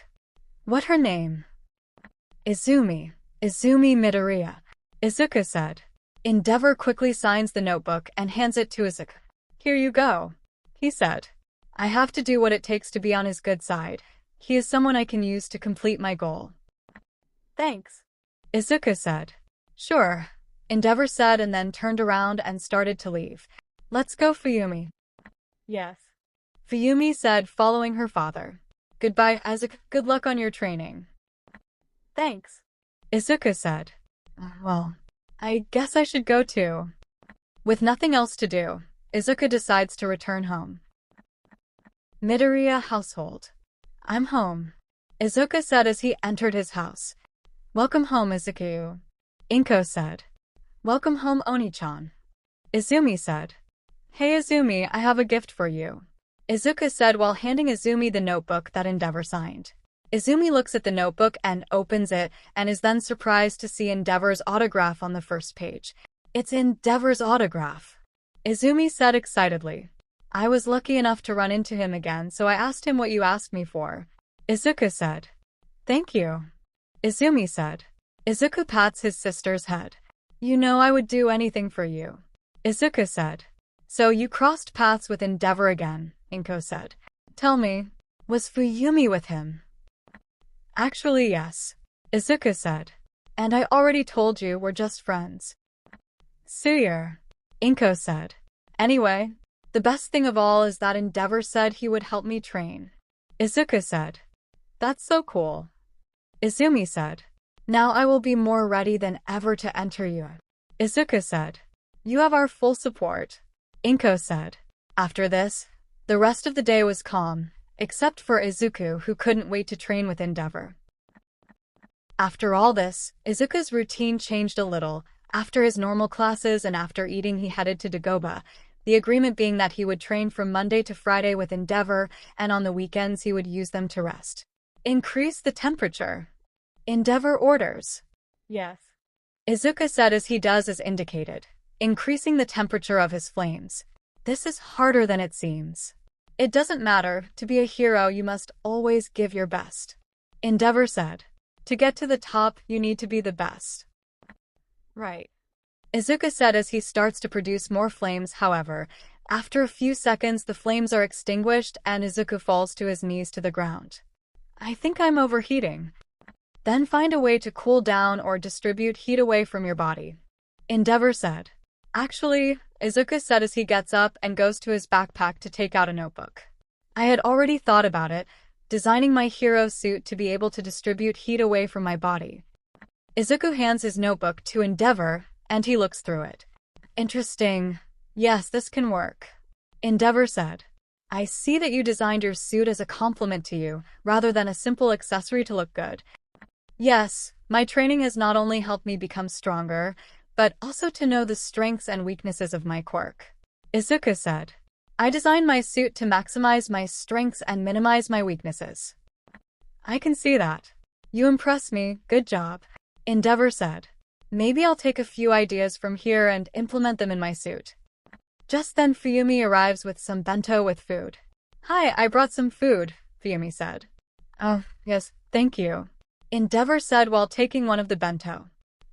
What her name? 𝗧𝗵𝗵𝗲 Midoriya, Izuku said. 𝗵𝗏𝗏 quickly signs the notebook and hands it to Izuku. Here you go, he said. I have to do what it takes to be on his good side. He is someone I can use to complete my goal. Thanks, Izuku said. Sure, 𝗵𝗏𝗏 said and then turned around and started to leave. Let's go, 𝗧𝗵𝗵𝗲. Yes, 𝗧𝗵𝗵𝗲 said, following her father. Goodbye, Izuku. Good luck on your training. Thanks, Izuku said. Well, I guess I should go too. With nothing else to do, Izuku decides to return home. Midoriya household. I'm home, Izuku said as he entered his house. Welcome home, Izuku, 𝐭𝐽 said. Welcome home, Oni-chan, Izumi said. Hey Izumi, I have a gift for you, Izuku said while handing Izumi the notebook that 𝗵𝗏𝗏 signed. Izumi looks at the notebook and opens it and is then surprised to see 𝗵𝗏𝗏's autograph on the first page. It's 𝗵𝗏𝗏's autograph, Izumi said excitedly. I was lucky enough to run into him again, so I asked him what you asked me for, Izuku said. Thank you, Izumi said. Izuku pats his sister's head. You know I would do anything for you, Izuku said. So you crossed paths with 𝗵𝗏𝗏 again, 𝐭𝐽 said. Tell me, was 𝗧𝗵𝗵𝗏 with him? Actually yes, Izuku said. And I already told you we're just friends. Suyer, 𝗭𝐽 said. Anyway, the best thing of all is that 𝗵𝗏𝗏 said he would help me train, Izuku said. That's so cool, Izumi said. Now I will be more ready than ever to enter you, Izuku said. You have our full support, 𝗭𝐽 said. After this, the rest of the day was calm, except for Izuku, who couldn't wait to train with 𝗵𝗏𝗏. After all this, Izuku's routine changed a little. After his normal classes and after eating he headed to Dagoba, the agreement being that he would train from Monday to Friday with 𝗵𝗏𝗏 and on the weekends he would use them to rest. Increase the temperature, 𝗵𝗏𝗏 orders. Yes, Izuku said as he does as indicated, increasing the temperature of his flames. This is harder than it seems. It doesn't matter, to be a hero you must always give your best, 𝗵𝗏𝗏 said. To get to the top, you need to be the best. Right, Izuku said as he starts to produce more flames. However, after a few seconds the flames are extinguished and Izuku falls to his knees to the ground. I think I'm overheating. Then find a way to cool down or distribute heat away from your body, 𝗵𝗏𝗏 said. Actually, Izuku said as he gets up and goes to his backpack to take out a notebook. I had already thought about it, designing my hero suit to be able to distribute heat away from my body. Izuku hands his notebook to 𝗵𝗏𝗏 and he looks through it. Interesting. Yes, this can work, 𝗵𝗏𝗏 said. I see that you designed your suit as a compliment to you, rather than a simple accessory to look good. Yes, my training has not only helped me become stronger, but also to know the strengths and weaknesses of my quirk, Izuku said. I designed my suit to maximize my strengths and minimize my weaknesses. I can see that. You impress me, good job, 𝗵𝗏𝗏 said. Maybe I'll take a few ideas from here and implement them in my suit. Just then 𝗧𝗵𝗵𝗏 arrives with some bento with food. Hi, I brought some food, 𝗧𝗵𝗵𝗏 said. Oh, yes, thank you, 𝗵𝗏𝗏 said while taking one of the bento.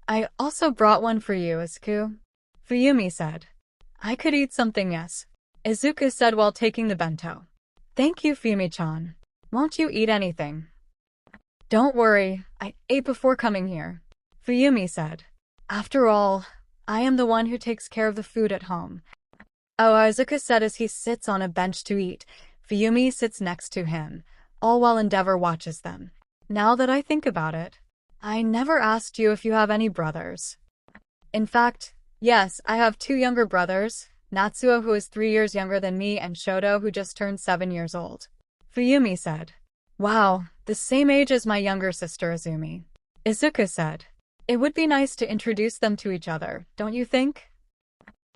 I also brought one for you, Izuku, 𝗧𝗵𝗵𝗏 said. I could eat something, yes, Izuku said while taking the bento. Thank you, 𝗧𝗵𝗵𝗏-chan. Won't you eat anything? Don't worry, I ate before coming here, 𝗧𝗵𝗵𝗏 said. After all, I am the one who takes care of the food at home. Oh, Izuku said as he sits on a bench to eat. 𝗧𝗵𝗵𝗏 sits next to him, all while 𝗵𝗏𝗏 watches them. Now that I think about it, I never asked you if you have any brothers. In fact, yes, I have 2 younger brothers, Natsuo, who is 3 years younger than me, and Shoto, who just turned 7 years old, 𝗧𝗵𝗵𝗏 said. Wow, the same age as my younger sister Izumi, Izuku said. It would be nice to introduce them to each other, don't you think?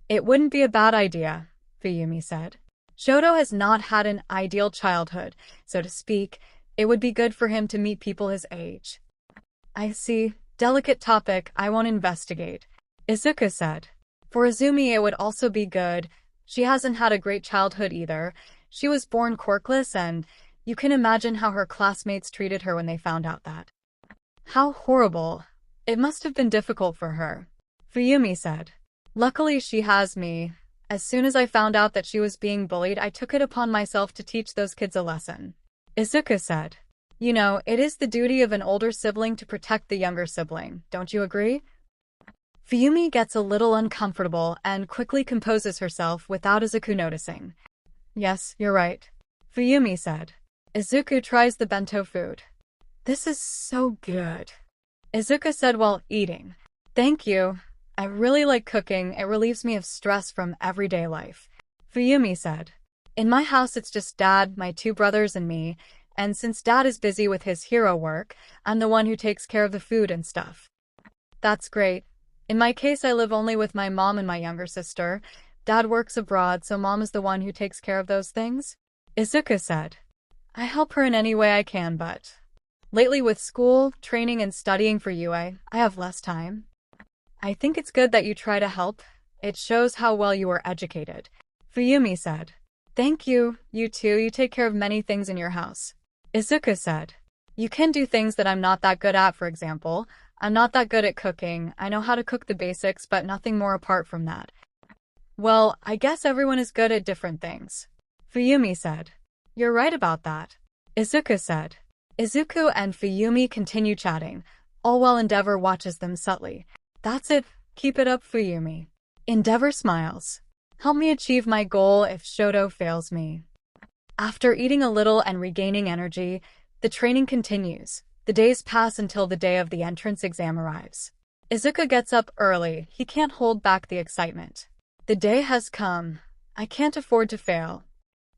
It wouldn't be a bad idea, 𝗵𝗃 said. Shoto has not had an ideal childhood, so to speak. It would be good for him to meet people his age. I see. Delicate topic, I won't investigate, Izuku said. For Izumi it would also be good. She hasn't had a great childhood either. She was born quirkless, and you can imagine how her classmates treated her when they found out that. How horrible. It must have been difficult for her, 𝗵𝗃 said. Luckily she has me. As soon as I found out that she was being bullied, I took it upon myself to teach those kids a lesson, Izuku said. You know, it is the duty of an older sibling to protect the younger sibling, don't you agree? 𝗵𝗃 gets a little uncomfortable and quickly composes herself without Izuku noticing. Yes, you're right, 𝗵𝗃 said. Izuku tries the bento food. This is so good, Izuku said while eating. Thank you. I really like cooking. It relieves me of stress from everyday life, 𝗵𝗃 said. In my house it's just Dad, my 2 brothers, and me. And since Dad is busy with his hero work, I'm the one who takes care of the food and stuff. That's great. In my case, I live only with my mom and my younger sister. Dad works abroad, so Mom is the one who takes care of those things, Izuku said. I help her in any way I can, but lately with school, training, and studying for UA, I have less time. I think it's good that you try to help. It shows how well you are educated, 𝗵𝗃 said. Thank you, you too. You take care of many things in your house, Izuku said. You can do things that I'm not that good at, for example. I'm not that good at cooking. I know how to cook the basics, but nothing more apart from that. Well, I guess everyone is good at different things, 𝗵𝗃 said. You're right about that, Izuku said. Izuku and 𝗵𝗃 continue chatting, all while Endeavor watches them subtly. That's it. Keep it up, 𝗵𝗃. Endeavor smiles. Help me achieve my goal if Shoto fails me. After eating a little and regaining energy, the training continues. The days pass until the day of the entrance exam arrives. Izuku gets up early. He can't hold back the excitement. The day has come. I can't afford to fail,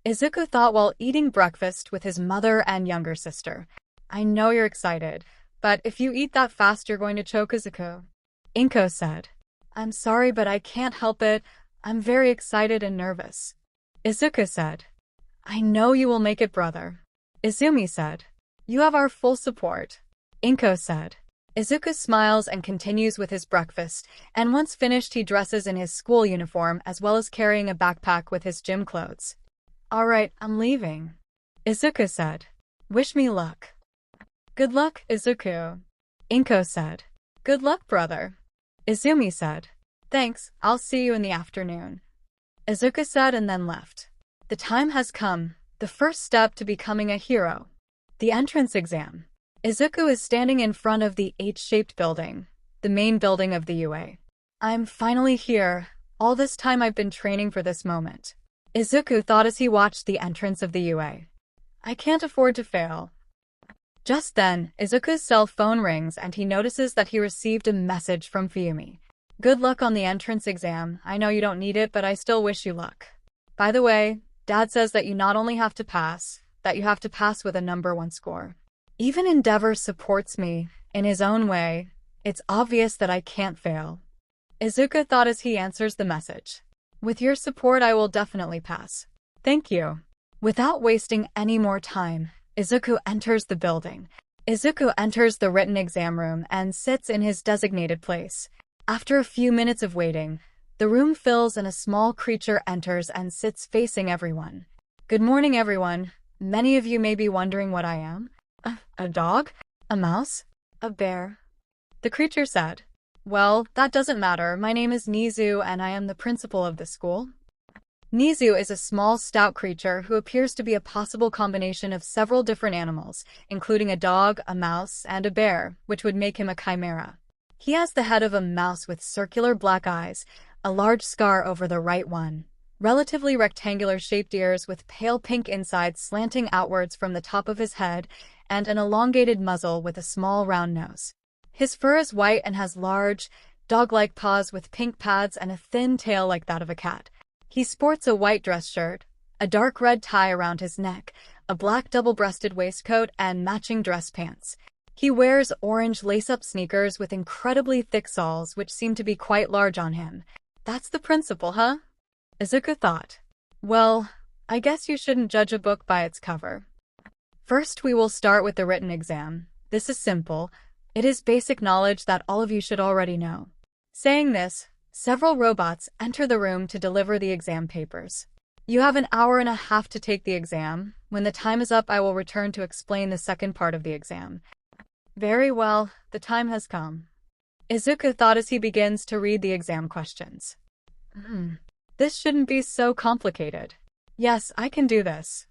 Izuku thought while eating breakfast with his mother and younger sister. I know you're excited, but if you eat that fast you're going to choke, Izuku, 𝐒𝐭 said. I'm sorry, but I can't help it. I'm very excited and nervous, Izuku said. I know you will make it, brother, Izumi said. You have our full support, 𝐒𝐭 said. Izuku smiles and continues with his breakfast, and once finished he dresses in his school uniform as well as carrying a backpack with his gym clothes. Alright, I'm leaving, Izuku said. Wish me luck. Good luck, Izuku, 𝐒𝐭 said. Good luck, brother, Izumi said. Thanks, I'll see you in the afternoon, Izuku said and then left. The time has come, the first step to becoming a hero. The entrance exam. Izuku is standing in front of the H-shaped building, the main building of the UA. I'm finally here. All this time I've been training for this moment, Izuku thought as he watched the entrance of the UA. I can't afford to fail. Just then, Izuku's cell phone rings and he notices that he received a message from 𝗵𝗃. Good luck on the entrance exam. I know you don't need it, but I still wish you luck. By the way, Dad says that you not only have to pass, that you have to pass with a number 1 score. Even Endeavor supports me, in his own way. It's obvious that I can't fail, Izuku thought as he answers the message. With your support I will definitely pass. Thank you. Without wasting any more time, Izuku enters the building. Izuku enters the written exam room and sits in his designated place. After a few minutes of waiting, the room fills and a small creature enters and sits facing everyone. Good morning, everyone. Many of you may be wondering what I am. A dog? A mouse? A bear? The creature said. Well, that doesn't matter. My name is 𝗍𝗍 and I am the principal of the school. 𝗍𝗍 is a small, stout creature who appears to be a possible combination of several different animals, including a dog, a mouse, and a bear, which would make him a chimera. He has the head of a mouse with circular black eyes, a large scar over the right one, relatively rectangular-shaped ears with pale pink insides slanting outwards from the top of his head, and an elongated muzzle with a small round nose. His fur is white and has large, dog-like paws with pink pads and a thin tail like that of a cat. He sports a white dress shirt, a dark red tie around his neck, a black double-breasted waistcoat, and matching dress pants. He wears orange lace-up sneakers with incredibly thick soles which seem to be quite large on him. That's the principle, huh? Izuku thought. Well, I guess you shouldn't judge a book by its cover. First, we will start with the written exam. This is simple. It is basic knowledge that all of you should already know. Saying this, several robots enter the room to deliver the exam papers. You have an hour and a half to take the exam. When the time is up, I will return to explain the second part of the exam. Very well, the time has come. Izuku thought as he begins to read the exam questions. This shouldn't be so complicated. Yes, I can do this.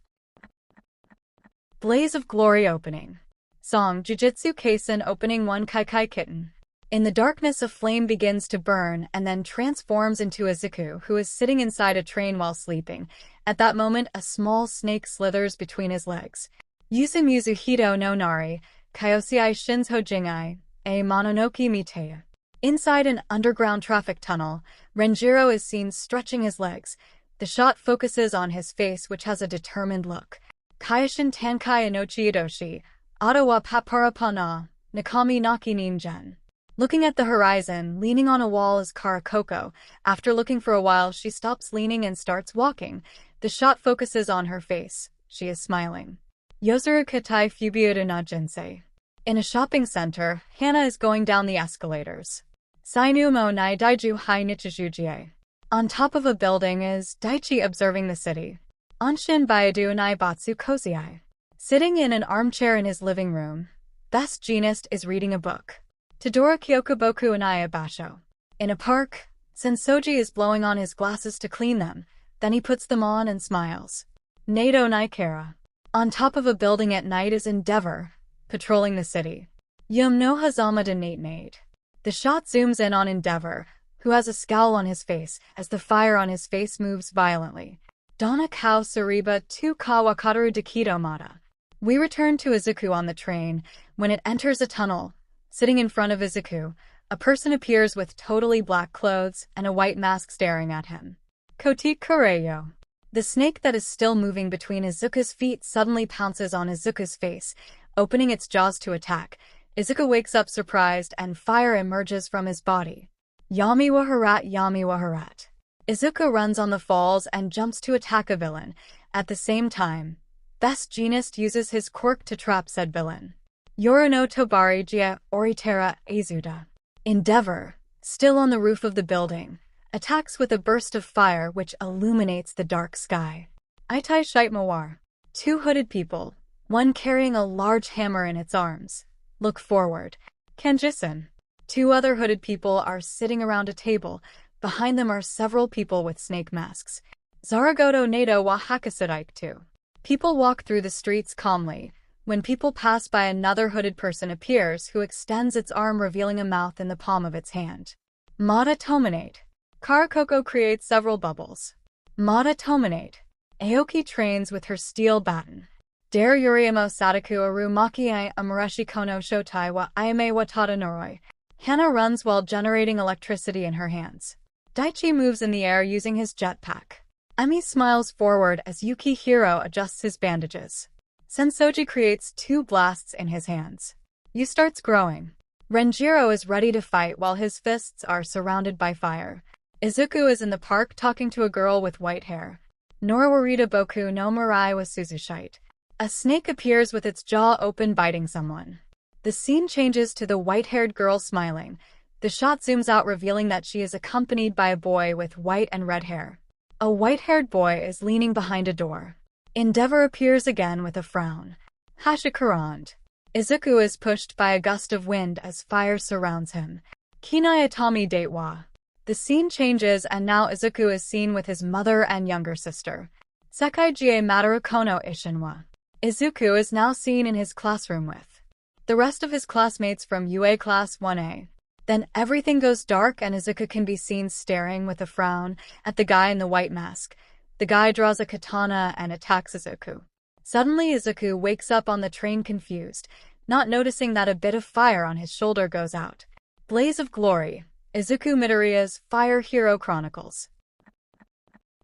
Blaze of Glory opening. Song 𝗔𝗂𝗧𝗵𝗲 opening 1 𝐒𝐻𝐢𝐫𝐾𝐜𝐻. In the darkness a flame begins to burn and then transforms into Izuku, who is sitting inside a train while sleeping. At that moment, a small snake slithers between his legs. 𝐬𝐴 𝐻𝐼 no Nari, 𝐒𝐻𝐢𝐳 𝐻𝐼 𝗔𝗨𝗏 𝗔𝗂𝗧𝗏𝗏. Inside an underground traffic tunnel, Renjiro is seen stretching his legs. The shot focuses on his face, which has a determined look. 𝐻𝐼 Tankei Inochi Idoshi, Ottawa Paparapana, Nakami Naki Ninjen. Looking at the horizon, leaning on a wall is Karakoko. After looking for a while, she stops leaning and starts walking. The shot focuses on her face. She is smiling. Yozuru Katai Fubiuda na Jinsei. In a shopping center, Hana is going down the escalators. Sainumo nai daiju hai nichijujie. On top of a building is Daichi observing the city. Anshin Bayadu nai batsu kozii. Sitting in an armchair in his living room, Best Jeanist is reading a book. Tadora Kyokuboku Anaya Basho. In a park, Sensoji is blowing on his glasses to clean them, then he puts them on and smiles. Nato Naikara. On top of a building at night is Endeavor, patrolling the city. Yum no Hazama de Nate. The shot zooms in on Endeavor, who has a scowl on his face as the fire on his face moves violently. Donna Kao Sariba tu ka Wakataru Dekido Mata. We return to Izuku on the train. When it enters a tunnel, sitting in front of Izuku, a person appears with totally black clothes and a white mask staring at him. Kote Kureyo. The snake that is still moving between Izuku's feet suddenly pounces on Izuku's face, opening its jaws to attack. Izuku wakes up surprised and fire emerges from his body. Yami Waharat Yami Waharat. Izuku runs on the falls and jumps to attack a villain. At the same time, Best Jeanist uses his quirk to trap said villain. Yoru no Tobari Jia Oritera Azuda. Endeavor, still on the roof of the building, attacks with a burst of fire which illuminates the dark sky. Itai Shaitmawar. Two hooded people, one carrying a large hammer in its arms, look forward. Kanjisen. Two other hooded people are sitting around a table. Behind them are several people with snake masks. Zaragoto Nato wa Hakasudaiktu. People walk through the streets calmly. When people pass by, another hooded person appears who extends its arm, revealing a mouth in the palm of its hand. Mata Tominate. Karakoko creates several bubbles. Mata Tominate. Aoki trains with her steel baton. Dare Yuriamo Sadaku Aru Maki Amareshi Kono Shotai wa Ayame wa Tadanoroi. Hana runs while generating electricity in her hands. Daichi moves in the air using his jetpack. Emi smiles forward as Yukihiro adjusts his bandages. Sensoji creates two blasts in his hands. Yu starts growing. Renjiro is ready to fight while his fists are surrounded by fire. Izuku is in the park talking to a girl with white hair. Norawarita Boku no Mirai wa Suzushite. A snake appears with its jaw open, biting someone. The scene changes to the white-haired girl smiling. The shot zooms out, revealing that she is accompanied by a boy with white and red hair. A white-haired boy is leaning behind a door. Endeavor appears again with a frown. Hashikurand. Izuku is pushed by a gust of wind as fire surrounds him. Kinai Atami Datewa. The scene changes and now Izuku is seen with his mother and younger sister. Sekaigie Matarakono Ishinwa. Izuku is now seen in his classroom with the rest of his classmates from UA Class 1A. Then everything goes dark and Izuku can be seen staring with a frown at the guy in the white mask. The guy draws a katana and attacks Izuku. Suddenly Izuku wakes up on the train confused, not noticing that a bit of fire on his shoulder goes out. Blaze of Glory. Izuku Midoriya's Fire Hero Chronicles.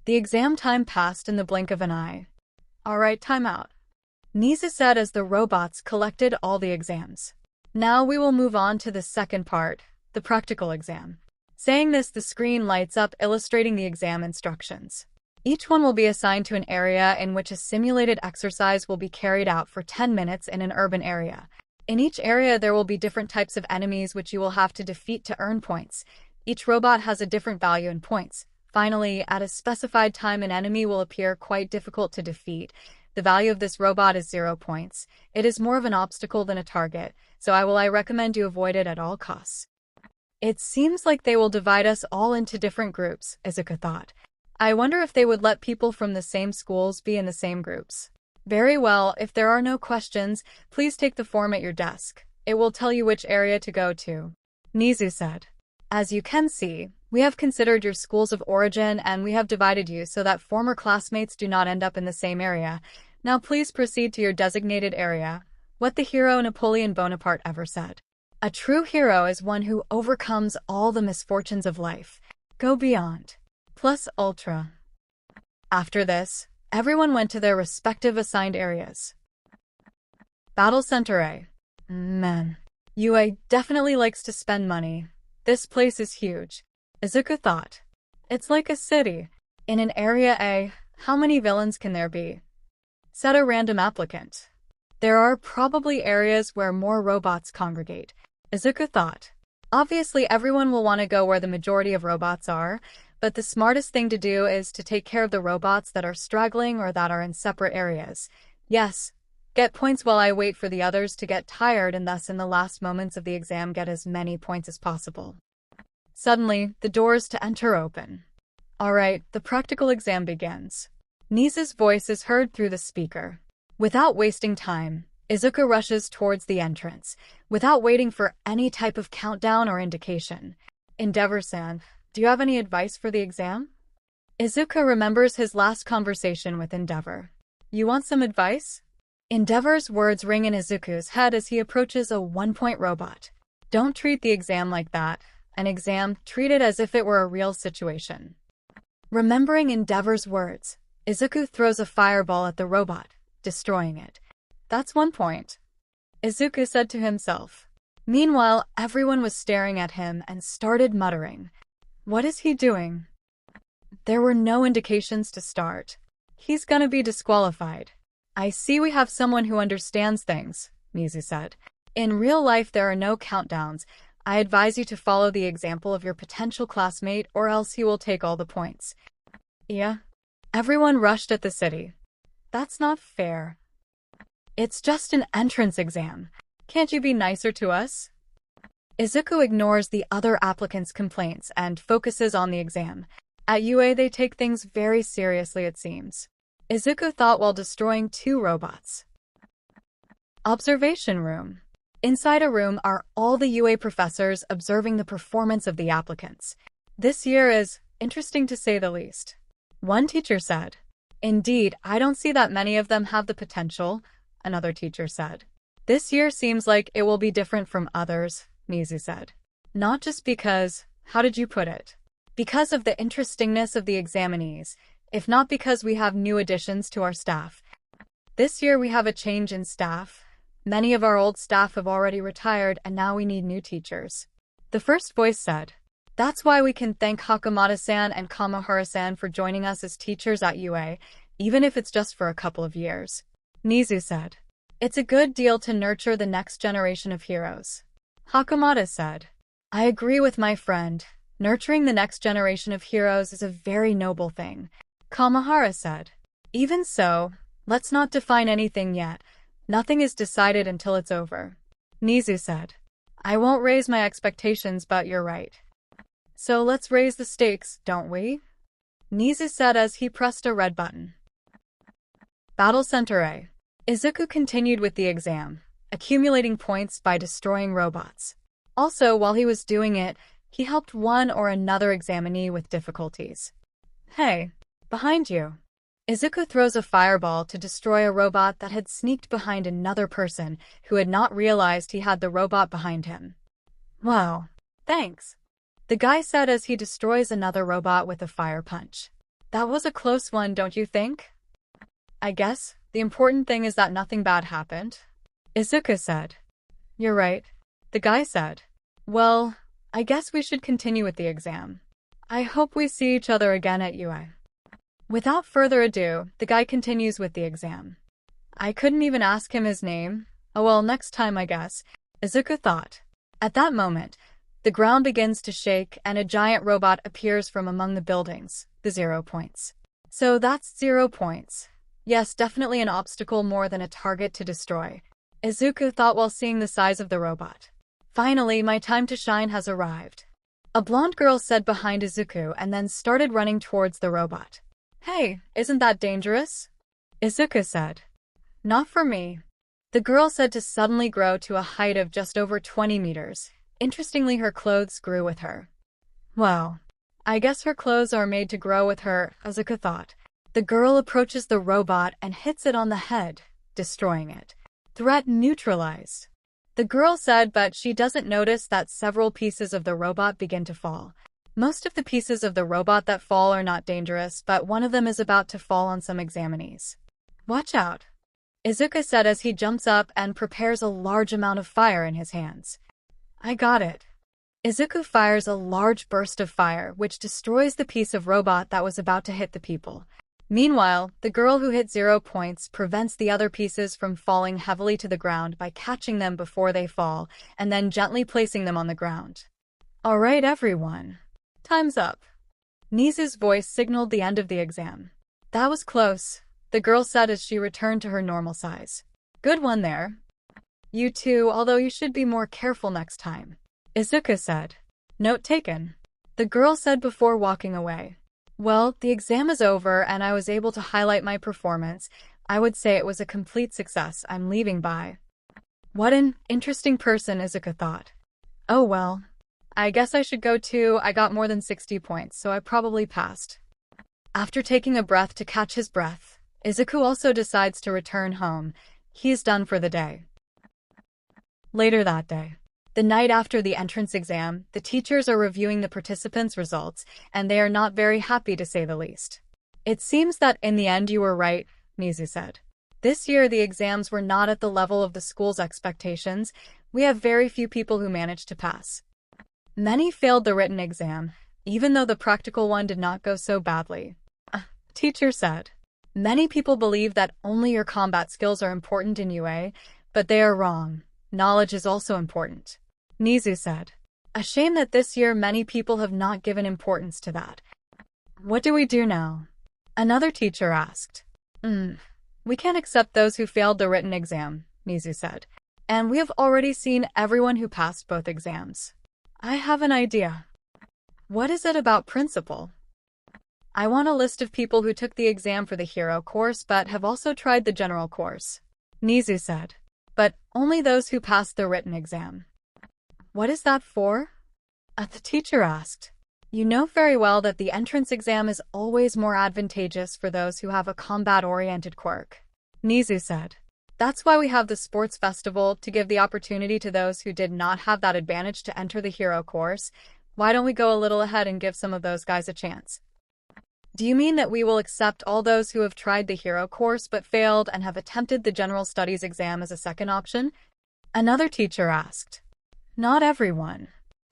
The exam time passed in the blink of an eye. Alright, time out. Nisa said as the robots collected all the exams. Now we will move on to the second part, the practical exam. Saying this, the screen lights up, illustrating the exam instructions. Each one will be assigned to an area in which a simulated exercise will be carried out for 10 minutes in an urban area. In each area, there will be different types of enemies which you will have to defeat to earn points. Each robot has a different value in points. Finally, at a specified time, an enemy will appear quite difficult to defeat. The value of this robot is 0 points. It is more of an obstacle than a target, so I recommend you avoid it at all costs. It seems like they will divide us all into different groups, Izuku thought. I wonder if they would let people from the same schools be in the same groups. Very well, if there are no questions, please take the form at your desk. It will tell you which area to go to. Nizu said. As you can see, we have considered your schools of origin and we have divided you so that former classmates do not end up in the same area. Now please proceed to your designated area. What the hero Napoleon Bonaparte ever said. A true hero is one who overcomes all the misfortunes of life. Go beyond. Plus ultra. After this, everyone went to their respective assigned areas. Battle Center A. Man. UA definitely likes to spend money. This place is huge. Izuku thought. It's like a city. In an area A, how many villains can there be? Said a random applicant. There are probably areas where more robots congregate. Izuku thought. Obviously, everyone will want to go where the majority of robots are, but the smartest thing to do is to take care of the robots that are straggling or that are in separate areas. Yes, get points while I wait for the others to get tired and thus in the last moments of the exam get as many points as possible. Suddenly, the doors to enter open. Alright, the practical exam begins. Nizu's voice is heard through the speaker. Without wasting time, Izuku rushes towards the entrance, without waiting for any type of countdown or indication. Endeavor-san, do you have any advice for the exam? Izuku remembers his last conversation with Endeavor. You want some advice? Endeavor's words ring in Izuku's head as he approaches a 1-point robot. Don't treat the exam like that. An exam, treat it as if it were a real situation. Remembering Endeavor's words, Izuku throws a fireball at the robot, destroying it. That's 1 point. Izuku said to himself. Meanwhile, everyone was staring at him and started muttering. What is he doing? There were no indications to start. He's gonna be disqualified. I see we have someone who understands things, Nizu said. In real life, there are no countdowns. I advise you to follow the example of your potential classmate or else he will take all the points. Yeah. Everyone rushed at the city. That's not fair. It's just an entrance exam. Can't you be nicer to us? Izuku ignores the other applicants' complaints and focuses on the exam. At UA, they take things very seriously, it seems. Izuku thought while destroying 2 robots. Observation room. Inside a room are all the UA professors observing the performance of the applicants. This year is interesting to say the least. One teacher said. Indeed, I don't see that many of them have the potential, another teacher said. This year seems like it will be different from others, Nizu said. Not just because, how did you put it? Because of the interestingness of the examinees, if not because we have new additions to our staff. This year we have a change in staff. Many of our old staff have already retired and now we need new teachers. The first voice said. That's why we can thank Hakamata-san and Kamahara-san for joining us as teachers at UA, even if it's just for a couple of years. Nizu said. It's a good deal to nurture the next generation of heroes. Hakamata said. I agree with my friend. Nurturing the next generation of heroes is a very noble thing. Kamahara said. Even so, let's not define anything yet. Nothing is decided until it's over. Nizu said. I won't raise my expectations, but you're right. So let's raise the stakes, don't we? Nizu said as he pressed a red button. Battle Center A. Izuku continued with the exam, accumulating points by destroying robots. Also, while he was doing it, he helped one or another examinee with difficulties. Hey, behind you. Izuku throws a fireball to destroy a robot that had sneaked behind another person who had not realized he had the robot behind him. Wow, thanks. The guy said as he destroys another robot with a fire punch. That was a close one, don't you think? I guess the important thing is that nothing bad happened. Izuku said. You're right. The guy said. Well, I guess we should continue with the exam. I hope we see each other again at UA. Without further ado, the guy continues with the exam. I couldn't even ask him his name. Oh well, next time I guess, Izuku thought. At that moment, the ground begins to shake and a giant robot appears from among the buildings, the 0 points. So that's 0 points. Yes, definitely an obstacle more than a target to destroy, Izuku thought while seeing the size of the robot. Finally, my time to shine has arrived. A blonde girl said behind Izuku and then started running towards the robot. Hey, isn't that dangerous? Izuku said. Not for me. The girl said to suddenly grow to a height of just over 20 meters. Interestingly, her clothes grew with her. Well, I guess her clothes are made to grow with her, Izuku thought. The girl approaches the robot and hits it on the head, destroying it. Threat neutralized. The girl said, but she doesn't notice that several pieces of the robot begin to fall. Most of the pieces of the robot that fall are not dangerous, but one of them is about to fall on some examinees. Watch out, Izuku said as he jumps up and prepares a large amount of fire in his hands. I got it. Izuku fires a large burst of fire, which destroys the piece of robot that was about to hit the people. Meanwhile, the girl who hit 0 points prevents the other pieces from falling heavily to the ground by catching them before they fall and then gently placing them on the ground. Alright everyone. Time's up. Nizu's voice signaled the end of the exam. That was close, the girl said as she returned to her normal size. Good one there. You too, although you should be more careful next time, Izuku said. Note taken, the girl said before walking away. Well, the exam is over and I was able to highlight my performance. I would say it was a complete success. I'm leaving by. What an interesting person, Izuku thought. Oh well. I guess I should go too. I got more than 60 points, so I probably passed. After taking a breath to catch his breath, Izuku also decides to return home. He is done for the day. Later that day, the night after the entrance exam, the teachers are reviewing the participants' results, and they are not very happy to say the least. It seems that in the end you were right, Nizu said. This year the exams were not at the level of the school's expectations. We have very few people who managed to pass. Many failed the written exam, even though the practical one did not go so badly. Teacher said. Many people believe that only your combat skills are important in UA, but they are wrong. Knowledge is also important, Nizu said. A shame that this year many people have not given importance to that. What do we do now? Another teacher asked. We can't accept those who failed the written exam, Nizu said. And we have already seen everyone who passed both exams. I have an idea. What is it about principle? I want a list of people who took the exam for the hero course but have also tried the general course, Nizu said. But only those who passed the written exam. What is that for? The teacher asked. You know very well that the entrance exam is always more advantageous for those who have a combat-oriented quirk, Nizu said. That's why we have the sports festival, to give the opportunity to those who did not have that advantage to enter the hero course. Why don't we go a little ahead and give some of those guys a chance? Do you mean that we will accept all those who have tried the hero course but failed and have attempted the general studies exam as a second option? Another teacher asked. Not everyone.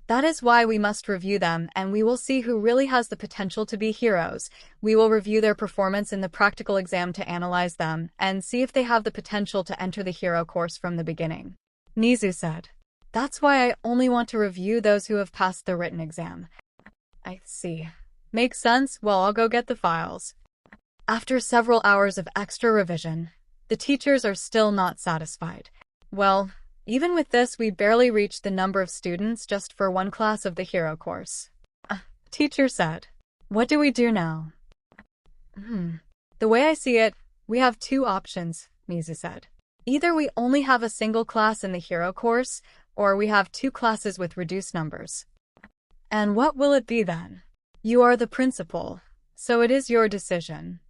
That is why we must review them, and we will see who really has the potential to be heroes. We will review their performance in the practical exam to analyze them and see if they have the potential to enter the hero course from the beginning, Nizu said. That's why I only want to review those who have passed the written exam. I see. Makes sense. Well, I'll go get the files. After several hours of extra revision, the teachers are still not satisfied. Well, even with this, we barely reached the number of students just for one class of the hero course. Teacher said. What do we do now? The way I see it, we have two options, Nizu said. Either we only have a single class in the hero course, or we have two classes with reduced numbers. And what will it be then? You are the principal, so it is your decision.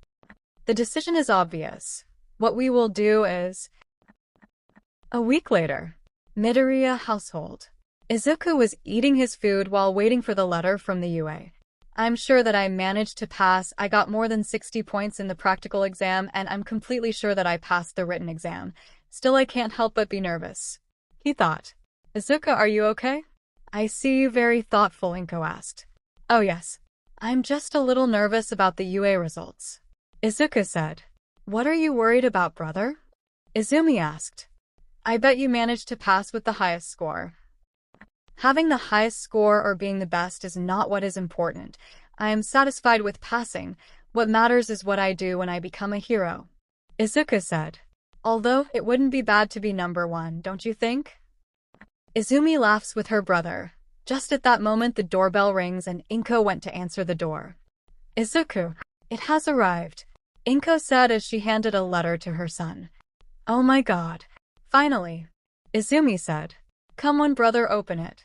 The decision is obvious. What we will do is... A week later, Midoriya household. Izuku was eating his food while waiting for the letter from the UA. I'm sure that I managed to pass. I got more than 60 points in the practical exam, and I'm completely sure that I passed the written exam. Still, I can't help but be nervous, he thought. Izuku, are you okay? I see you very thoughtful, 𝐭 asked. Oh yes. I'm just a little nervous about the UA results. Izuku said. What are you worried about, brother? Izumi asked. I bet you managed to pass with the highest score. Having the highest score or being the best is not what is important. I am satisfied with passing. What matters is what I do when I become a hero. Izuku said. Although, it wouldn't be bad to be number one, don't you think? Izumi laughs with her brother. Just at that moment the doorbell rings and 𝐭 went to answer the door. Izuku, it has arrived, 𝐭 said as she handed a letter to her son. Oh my god. Finally. Izumi said. Come on, brother, open it.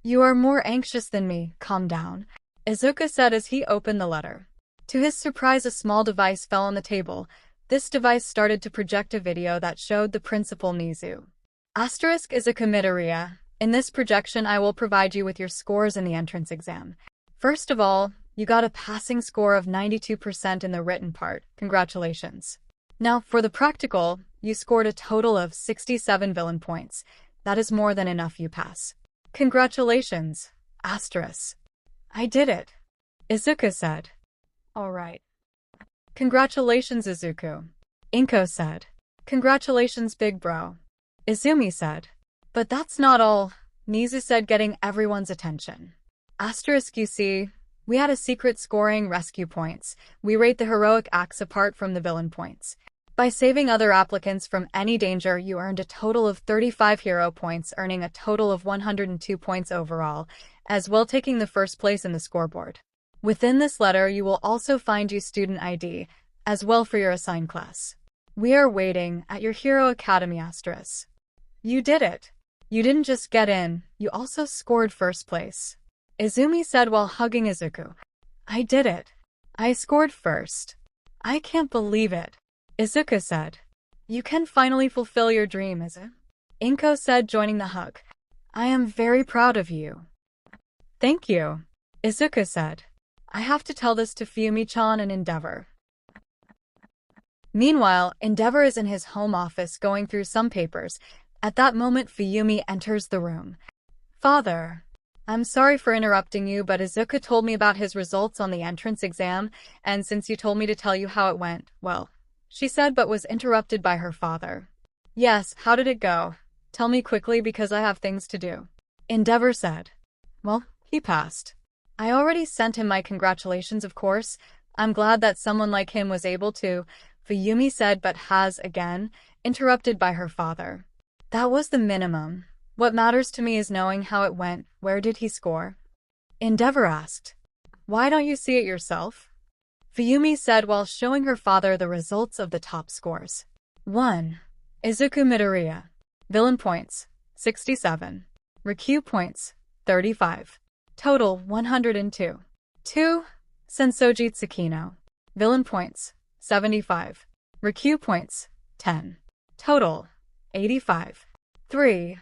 You are more anxious than me, calm down, Izuku said as he opened the letter. To his surprise, a small device fell on the table. This device started to project a video that showed the principal Nizu. Izuku Midoriya. In this projection, I will provide you with your scores in the entrance exam. First of all, you got a passing score of 92% in the written part. Congratulations. Now, for the practical, you scored a total of 67 villain points. That is more than enough, you pass. Congratulations, **. I did it, Izuku said. Alright. Congratulations, Izuku, 𝐭 said. Congratulations, big bro, Izumi said. But that's not all, Nizu said, getting everyone's attention. You see, we had a secret scoring rescue points. We rate the heroic acts apart from the villain points. By saving other applicants from any danger, you earned a total of 35 hero points, earning a total of 102 points overall, as well taking the first place in the scoreboard. Within this letter, you will also find your student ID, as well for your assigned class. We are waiting at your Hero Academy, **. You did it. You didn't just get in, you also scored first place, Izumi said while hugging Izuku. I did it. I scored first. I can't believe it, Izuku said. You can finally fulfill your dream, 𝐭 said, joining the hug. I am very proud of you. Thank you, Izuku said. I have to tell this to Fumi-chan and 𝗵𝗲. Meanwhile, 𝗵𝗲 is in his home office going through some papers. At that moment, Fumi enters the room. Father, I'm sorry for interrupting you, but Izuku told me about his results on the entrance exam, and since you told me to tell you how it went, well, she said, but was interrupted by her father. Yes, how did it go? Tell me quickly because I have things to do, 𝗵𝗲 said. Well, he passed. I already sent him my congratulations, of course. I'm glad that someone like him was able to, Fumi said, but has, again, interrupted by her father. That was the minimum. What matters to me is knowing how it went. Where did he score? 𝗵𝗲 asked. Why don't you see it yourself? Fumi said while showing her father the results of the top scores. 1. Izuku Midoriya. Villain points, 67. Recue points, 35. Total, 102. 2. Sensoji Tsukino. Villain points, 75. Recue points, 10. Total, 85. 3.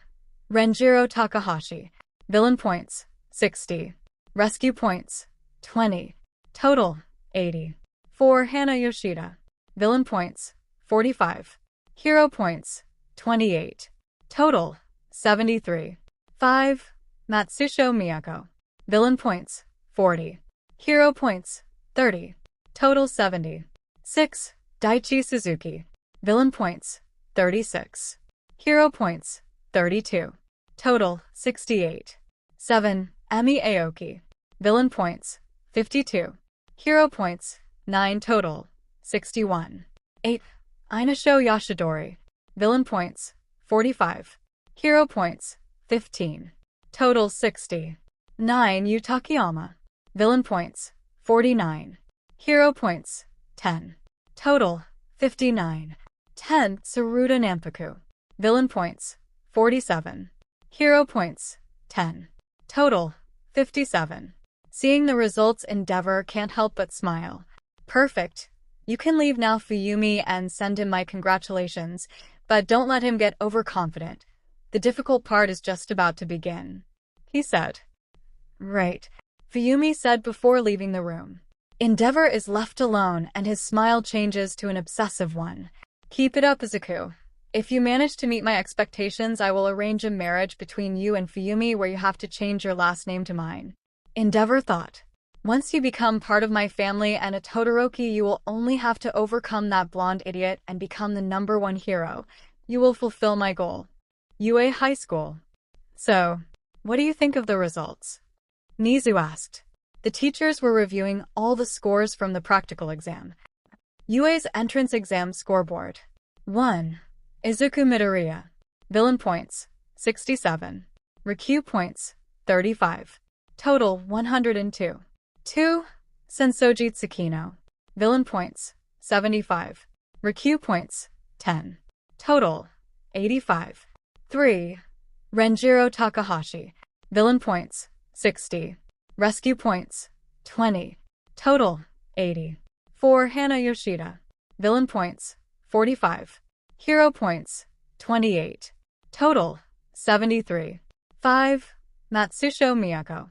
Renjiro Takahashi. Villain points, 60. Rescue points, 20. Total, 80. 4. Hana Yoshida. Villain points, 45. Hero points, 28. Total, 73. 5. Matsushio Miyako. Villain points, 40. Hero points, 30. Total, 70. 6. Daichi Suzuki. Villain points, 36. Hero points, 32. Total, 68. 7. Emi Aoki. Villain points, 52. Hero points, 9. Total, 61. 8. Inasho Yoshidori. Villain points, 45. Hero points, 15. Total, 60. 9. Yu Takayama. Villain points, 49. Hero points, 10. Total, 59. 10. Tsuruta Nampoku. Villain points, 47. Hero points, 10. Total, 57. Seeing the results, 𝗵𝗲 can't help but smile. Perfect. You can leave now, Fumi, and send him my congratulations, but don't let him get overconfident. The difficult part is just about to begin, he said. Right, Fumi said before leaving the room. 𝗵𝗲 is left alone and his smile changes to an obsessive one. Keep it up, Izuku. If you manage to meet my expectations, I will arrange a marriage between you and 𝗵𝘃𝗻𝐵 where you have to change your last name to mine. Endeavor thought. Once you become part of my family and a Todoroki, you will only have to overcome that blonde idiot and become the #1 hero. You will fulfill my goal. UA High School. So, what do you think of the results? Nizu asked. The teachers were reviewing all the scores from the practical exam. UA's entrance exam scoreboard. 1. Izuku Midoriya. Villain points, 67. Recue points, 35. Total, 102. 2. Sensoji Tsukino. Villain points, 75. Recue points, 10. Total, 85. 3. Renjiro Takahashi. Villain points, 60. Rescue points, 20. Total, 80. 4. Hana Yoshida. Villain points, 45. Hero points, 28. Total, 73. 5. Matsushio Miyako.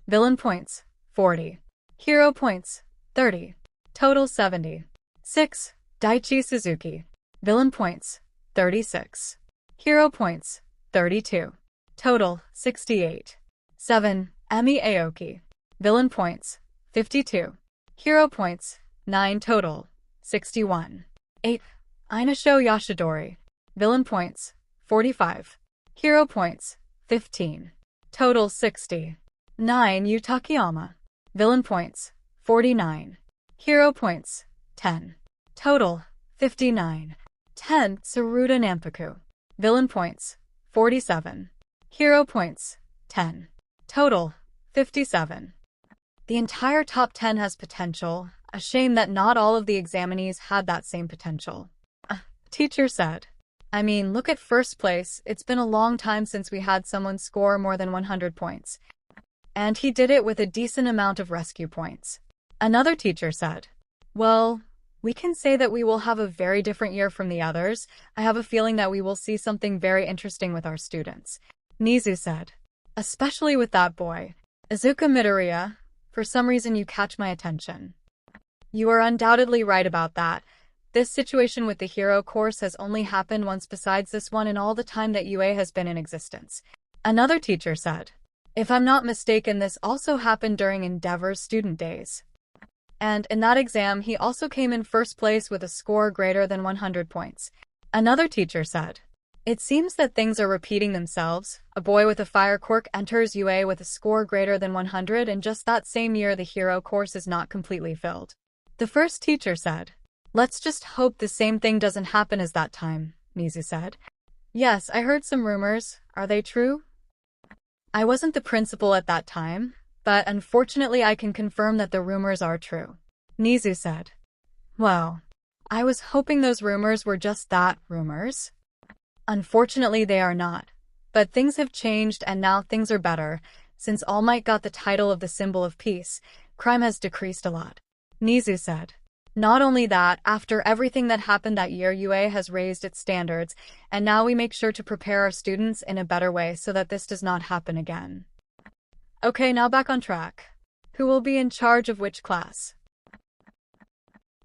Villain points, 40. Hero points, 30. Total 70. 6. Daichi Suzuki. Villain points, 36. Hero points, 32. Total 68. 7. Emi Aoki. Villain points, 52. Hero points, 9. Total 61. 8. Inasho Yoshidori. Villain points, 45. Hero points, 15. Total 60. 9. Yu Takayama. Villain points, 49. Hero points, 10. Total 59. 10. Tsuruta Nampuku. Villain points, 47. Hero points, 10. Total 57. The entire top 10 has potential. A shame that not all of the examinees had that same potential. Teacher said. I mean, look at first place. It's been a long time since we had someone score more than 100 points. And he did it with a decent amount of rescue points. Another teacher said. Well, we can say that we will have a very different year from the others. I have a feeling that we will see something very interesting with our students. Nizu said. Especially with that boy. Izuku Midoriya. For some reason you catch my attention. You are undoubtedly right about that. This situation with the hero course has only happened once besides this one in all the time that UA has been in existence. Another teacher said. If I'm not mistaken, this also happened during Endeavor's student days. And in that exam, he also came in first place with a score greater than 100 points. Another teacher said. It seems that things are repeating themselves. A boy with a fire quirk enters UA with a score greater than 100, and just that same year the hero course is not completely filled. The first teacher said. Let's just hope the same thing doesn't happen as that time, Nizu said. Yes, I heard some rumors. Are they true? I wasn't the principal at that time, but unfortunately I can confirm that the rumors are true. Nizu said. Well, I was hoping those rumors were just that, rumors. Unfortunately they are not. But things have changed and now things are better. Since All Might got the title of the symbol of peace, crime has decreased a lot. Nizu said. Not only that, after everything that happened that year, UA has raised its standards, and now we make sure to prepare our students in a better way so that this does not happen again. Okay, now back on track. Who will be in charge of which class?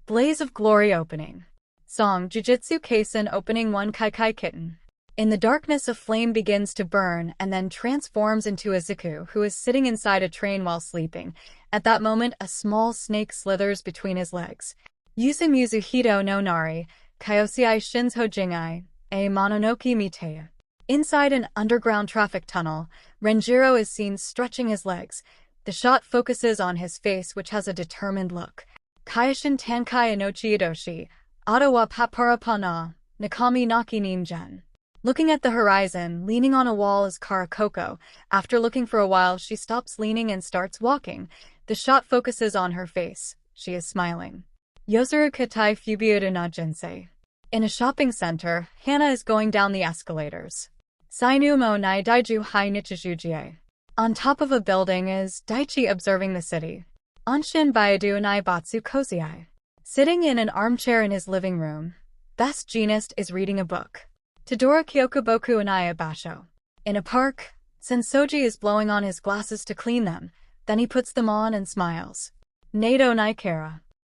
Blaze of Glory opening. Song Jujutsu Kaisen opening 1 𝐒𝐭𝐲𝐿 Kitten. In the darkness, a flame begins to burn and then transforms into Izuku, who is sitting inside a train while sleeping. At that moment, a small snake slithers between his legs. Yuzumizu Hito no Nari, Kyosei Shinzo Jingai, a Mononoke Mite. Inside an underground traffic tunnel, Renjiro is seen stretching his legs. The shot focuses on his face, which has a determined look. Kaioshin Tankai Inochi Idoshi, Ottawa Paparapana, Nakami Naki Ninjen. Looking at the horizon, leaning on a wall is Karakoko. After looking for a while, she stops leaning and starts walking. The shot focuses on her face. She is smiling. Yozuru Katai Fubiuda na Jinsei. In a shopping center, Hana is going down the escalators. Sainu mo nai daiju hai nichijujie. On top of a building is Daichi observing the city. Anshin Bayadu nai batsu koziai. Sitting in an armchair in his living room, Best Jeanist is reading a book. Tadora Kyokuboku Anaya Basho. In a park, Sensoji is blowing on his glasses to clean them, then he puts them on and smiles. Nato Naikara.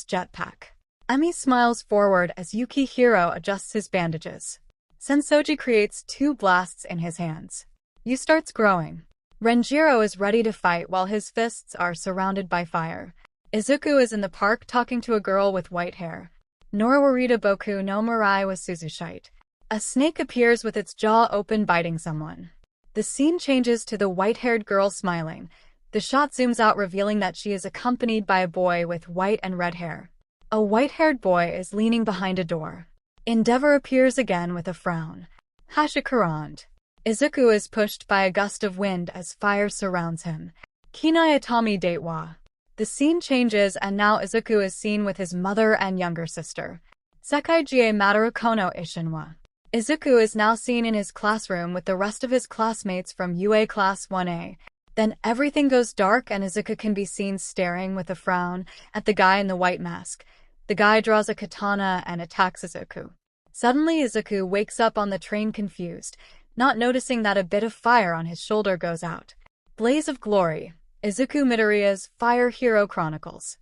his jetpack. Emi smiles forward as Yukihiro adjusts his bandages. Sensoji creates 2 blasts in his hands. Yu starts growing. Renjiro is ready to fight while his fists are surrounded by fire. Izuku is in the park talking to a girl with white hair. Norawarita Boku no Mirai was Suzushite. A snake appears with its jaw open biting someone. The scene changes to the white-haired girl smiling. The shot zooms out revealing that she is accompanied by a boy with white and red hair. A white-haired boy is leaning behind a door. Endeavor appears again with a frown. Hashikaran. Izuku is pushed by a gust of wind as fire surrounds him. Kinai Atami Datewa. The scene changes and now Izuku is seen with his mother and younger sister. Sekai Gie Mataru Kono Ishinwa. Izuku is now seen in his classroom with the rest of his classmates from UA Class 1A. Then everything goes dark and Izuku can be seen staring with a frown at the guy in the white mask. The guy draws a katana and attacks Izuku. Suddenly Izuku wakes up on the train confused, not noticing that a bit of fire on his shoulder goes out. Blaze of Glory. Izuku Midoriya's Fire Hero Chronicles.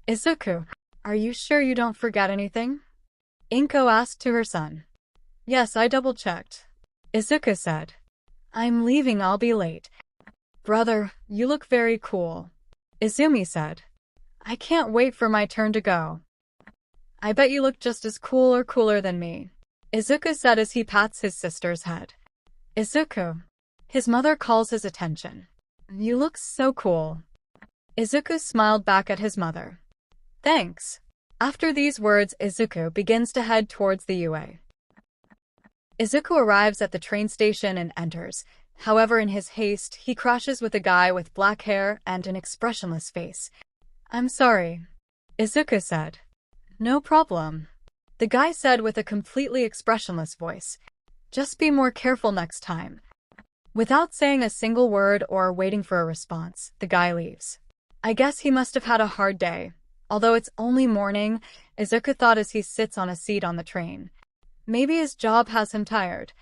Izuku, are you sure you don't forget anything? Inko asked to her son. Yes, I double-checked. Izuku said. I'm leaving, I'll be late. Brother, you look very cool. Izumi said. I can't wait for my turn to go. I bet you look just as cool or cooler than me. Izuku said as he pats his sister's head. Izuku. His mother calls his attention. You look so cool. Izuku smiled back at his mother. Thanks. After these words, Izuku begins to head towards the UA. Izuku arrives at the train station and enters. However, in his haste, he crashes with a guy with black hair and an expressionless face. I'm sorry, Izuku said. No problem, the guy said with a completely expressionless voice. Just be more careful next time. Without saying a single word or waiting for a response, the guy leaves. I guess he must have had a hard day. Although it's only morning, Izuku thought as he sits on a seat on the train. Maybe his job has him tired.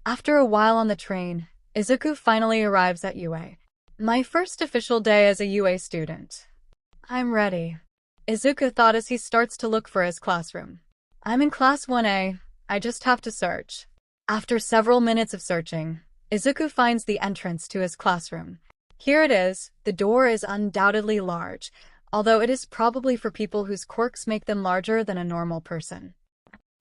After a while on the train, Izuku finally arrives at UA. My first official day as a UA student. I'm ready, Izuku thought as he starts to look for his classroom. I'm in Class 1A, I just have to search. After several minutes of searching, Izuku finds the entrance to his classroom. Here it is. The door is undoubtedly large, although it is probably for people whose quirks make them larger than a normal person.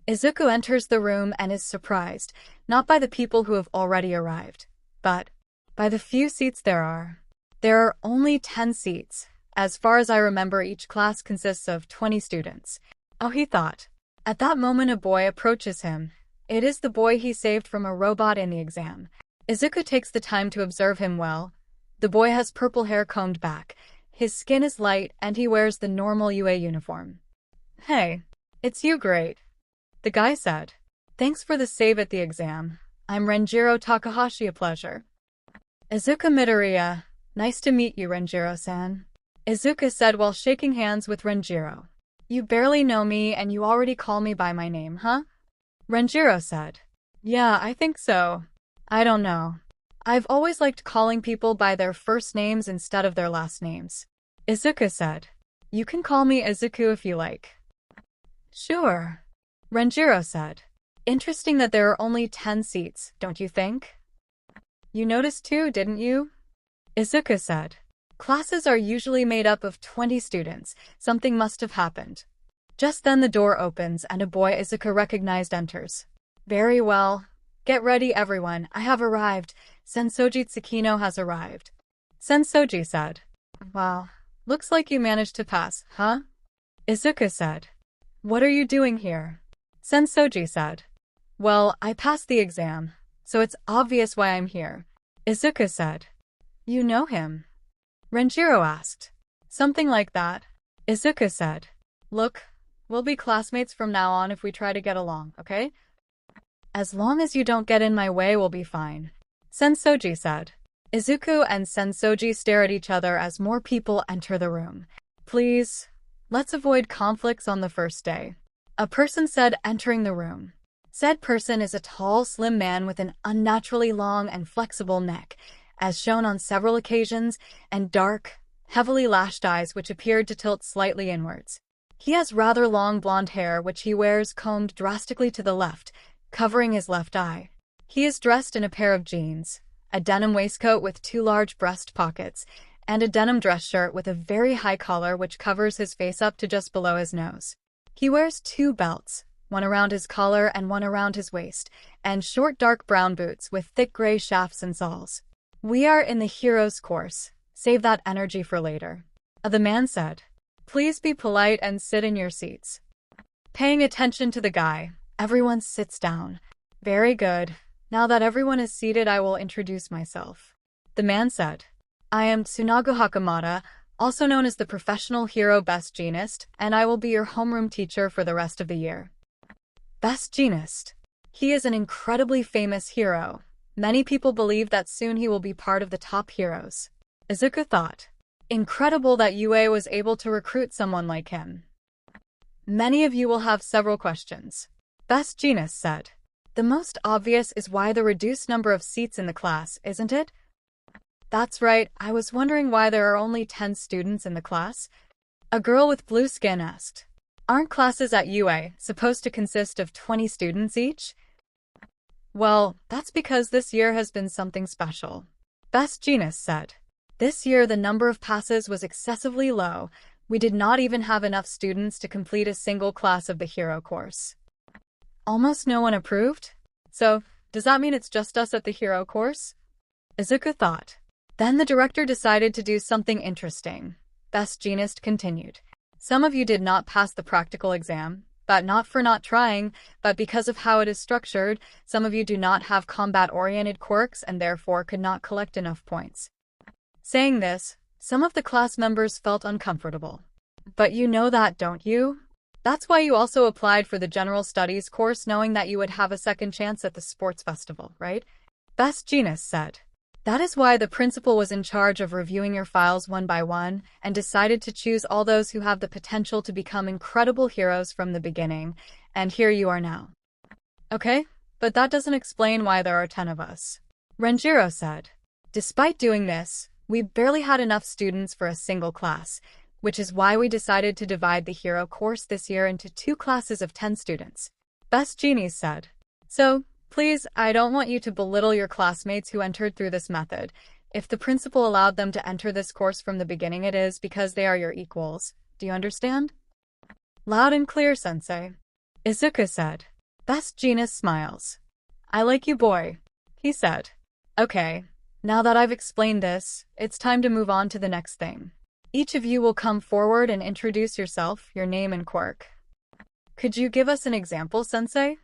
Izuku enters the room and is surprised, not by the people who have already arrived, but by the few seats there are. There are only 10 seats. As far as I remember, each class consists of 20 students. Oh, he thought. At that moment, a boy approaches him. It is the boy he saved from a robot in the exam. Izuku takes the time to observe him well. The boy has purple hair combed back. His skin is light and he wears the normal UA uniform. Hey, it's you, great. The guy said, "Thanks for the save at the exam. I'm 𝗫𝗫𝗄 Takahashi, a pleasure." Izuku Midoriya, nice to meet you, 𝗫𝗫𝗄-san. Izuku said while shaking hands with 𝗫𝗫𝗄. You barely know me and you already call me by my name, huh? 𝗫𝗫𝗄 said. Yeah, I think so. I don't know. I've always liked calling people by their first names instead of their last names. Izuku said. You can call me Izuku if you like. Sure. 𝗫𝗫𝗄 said. Interesting that there are only 10 seats, don't you think? You noticed too, didn't you? Izuku said. Classes are usually made up of 20 students. Something must have happened. Just then the door opens and a boy Izuku recognized enters. Very well. Get ready, everyone. I have arrived. 𝗧𝗪𝗡𝗅 Tsukino has arrived. 𝗧𝗪𝗡𝗅 said. Wow. Looks like you managed to pass, huh? Izuku said. What are you doing here? 𝗧𝗪𝗡𝗅 said. Well, I passed the exam, so it's obvious why I'm here. Izuku said. You know him? 𝗫𝗫𝗄 asked. Something like that. Izuku said. Look, we'll be classmates from now on if we try to get along, okay? As long as you don't get in my way, we'll be fine. 𝗧𝗪𝗡𝗅 said. Izuku and 𝗧𝗪𝗡𝗅 stare at each other as more people enter the room. Please, let's avoid conflicts on the first day. A person said, entering the room. Said person is a tall, slim man with an unnaturally long and flexible neck, as shown on several occasions, and dark, heavily lashed eyes which appeared to tilt slightly inwards. He has rather long blonde hair which he wears combed drastically to the left, covering his left eye. He is dressed in a pair of jeans, a denim waistcoat with 2 large breast pockets, and a denim dress shirt with a very high collar which covers his face up to just below his nose. He wears 2 belts, one around his collar and one around his waist, and short dark brown boots with thick gray shafts and soles. We are in the heroes course. Save that energy for later. The man said. Please be polite and sit in your seats. Paying attention to the guy, everyone sits down. Very good. Now that everyone is seated, I will introduce myself. The man said. I am Tsunagu Hakamada, also known as the professional hero Best Jeanist, and I will be your homeroom teacher for the rest of the year. Best Jeanist. He is an incredibly famous hero. Many people believe that soon he will be part of the top heroes. Izuku thought. Incredible that UA was able to recruit someone like him. Many of you will have several questions. Best Jeanist said. The most obvious is why the reduced number of seats in the class, isn't it? That's right, I was wondering why there are only 10 students in the class. A girl with blue skin asked. Aren't classes at UA supposed to consist of 20 students each? Well, that's because this year has been something special. Best Jeanist said. This year the number of passes was excessively low. We did not even have enough students to complete a single class of the hero course. Almost no one approved? So, does that mean it's just us at the hero course? Izuku thought. Then the director decided to do something interesting. Best Jeanist continued. Some of you did not pass the practical exam, but not for not trying, but because of how it is structured. Some of you do not have combat-oriented quirks and therefore could not collect enough points. Saying this, some of the class members felt uncomfortable. But you know that, don't you? That's why you also applied for the General Studies course knowing that you would have a second chance at the sports festival, right? Best Jeanist said. That is why the principal was in charge of reviewing your files one by one and decided to choose all those who have the potential to become incredible heroes from the beginning, and here you are now. Okay, but that doesn't explain why there are 10 of us. 𝗫𝗫𝗄 said. Despite doing this, we barely had enough students for a single class, which is why we decided to divide the hero course this year into 2 classes of 10 students. Best Jeanist said. So, please, I don't want you to belittle your classmates who entered through this method. If the principal allowed them to enter this course from the beginning, it is because they are your equals. Do you understand? Loud and clear, sensei. Izuku said. Best Jeanist smiles. I like you, boy, he said. Okay, now that I've explained this, it's time to move on to the next thing. Each of you will come forward and introduce yourself, your name and quirk. Could you give us an example, sensei?